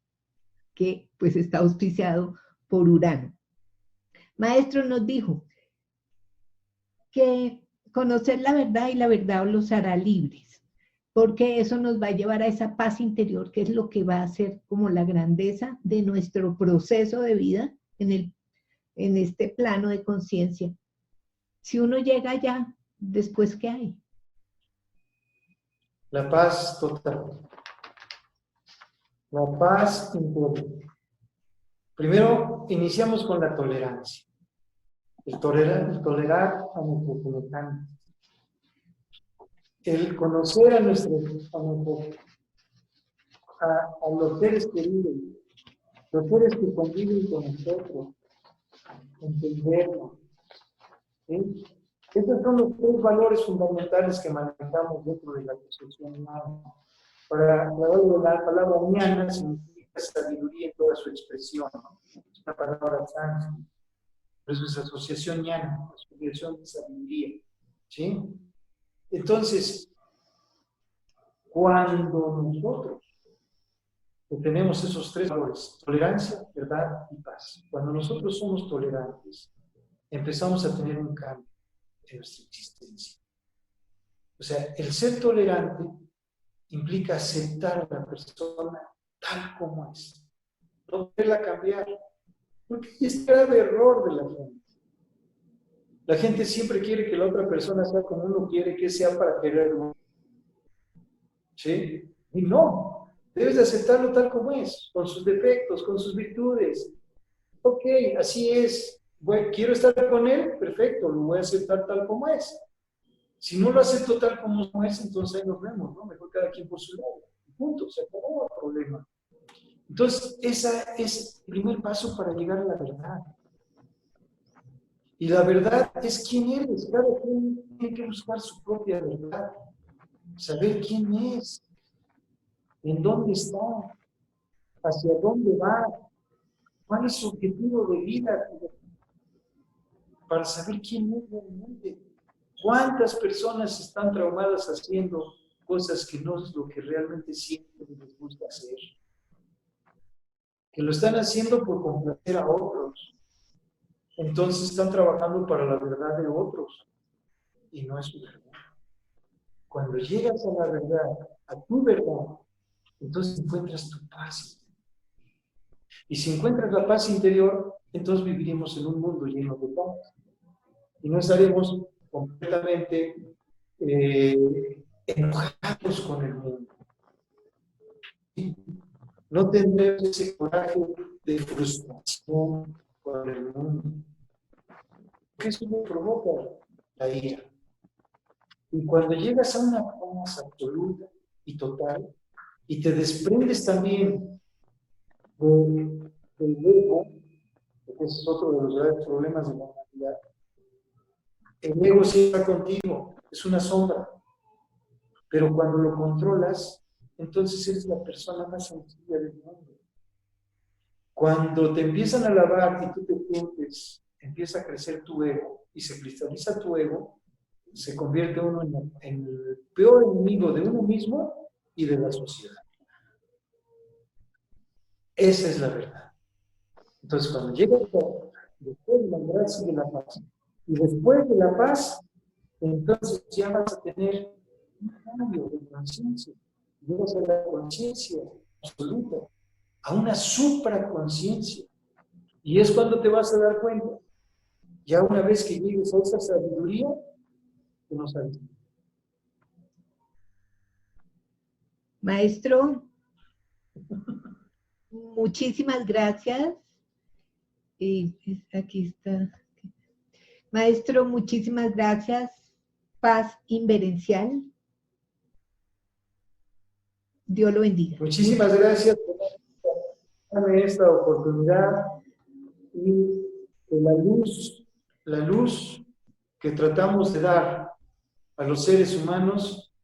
que pues está auspiciado por Urano. Maestro nos dijo que conocer la verdad y la verdad los hará libres, porque eso nos va a llevar a esa paz interior que es lo que va a ser como la grandeza de nuestro proceso de vida en este plano de conciencia. Si uno llega allá, ¿después qué hay? La paz total. La paz interior. Primero, iniciamos con la tolerancia. El tolerar a nuestros semejantes. El conocer a los seres queridos, los seres que conviven con nosotros, entendernos. ¿Sí? Estos son los tres valores fundamentales que manejamos dentro de la asociación humana. Para la palabra ñana significa sabiduría en toda su expresión, ¿no? Es una palabra sánscrita. Por eso es asociación ñana, asociación de sabiduría. ¿sí? Entonces, cuando nosotros tenemos esos tres valores, tolerancia, verdad y paz, cuando nosotros somos tolerantes, empezamos a tener un cambio en nuestra existencia. O sea, el ser tolerante implica aceptar a la persona tal como es, no quererla cambiar, porque es grave error de la gente. La gente siempre quiere que la otra persona sea como uno quiere que sea para quererlo. ¿Sí? Y no, debes de aceptarlo tal como es, con sus defectos, con sus virtudes. Ok, así es. Bueno, quiero estar con él, perfecto, lo voy a aceptar tal como es. Si no lo acepto tal como es, entonces ahí nos vemos, ¿no? Mejor cada quien por su lado. Punto, se acabó el problema. Entonces, ese es el primer paso para llegar a la verdad. Y la verdad es quién eres. Cada quien tiene que buscar su propia verdad. Saber quién es, en dónde está, hacia dónde va, cuál es su objetivo de vida, para saber quién es realmente. ¿Cuántas personas están traumadas haciendo cosas que no es lo que realmente sienten y les gusta hacer? Que lo están haciendo por complacer a otros. Entonces están trabajando para la verdad de otros y no es su verdad. Cuando llegas a la verdad, a tu verdad, entonces encuentras tu paz. Y si encuentras la paz interior, entonces viviremos en un mundo lleno de paz. Y no estaremos completamente enojados con el mundo. ¿Sí? No tendremos ese coraje de frustración con el mundo. Porque eso no provoca la ira. Y cuando llegas a una paz absoluta y total, y te desprendes también del ego, porque ese es otro de los graves problemas de la humanidad. El ego sí está contigo, es una sombra, pero cuando lo controlas, entonces eres la persona más sencilla del mundo. Cuando te empiezan a alabar y tú te sientes, empieza a crecer tu ego y se cristaliza tu ego, se convierte uno en el peor enemigo de uno mismo y de la sociedad. Esa es la verdad. Entonces, cuando llega después de la gracia y de la paz, y después de la paz, entonces ya vas a tener un cambio de conciencia. Llegas a la conciencia absoluta, a una supraconciencia. Y es cuando te vas a dar cuenta, ya una vez que llegues a esa sabiduría, que no sabes. Maestro, muchísimas gracias. Y aquí está. Maestro, muchísimas gracias. Paz inverencial. Dios lo bendiga. Muchísimas gracias por darme esta oportunidad y que la luz que tratamos de dar a los seres humanos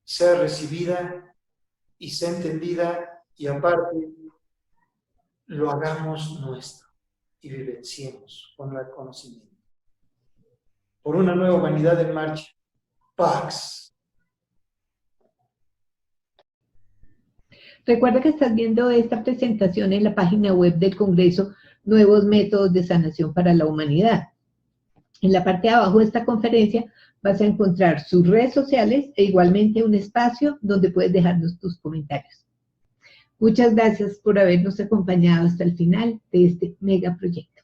sea recibida y sea entendida y aparte lo hagamos nuestro y vivenciemos con el conocimiento. Por una nueva humanidad en marcha. Pax. Recuerda que estás viendo esta presentación en la página web del Congreso Nuevos Métodos de Sanación para la Humanidad. En la parte de abajo de esta conferencia vas a encontrar sus redes sociales e igualmente un espacio donde puedes dejarnos tus comentarios. Muchas gracias por habernos acompañado hasta el final de este mega proyecto.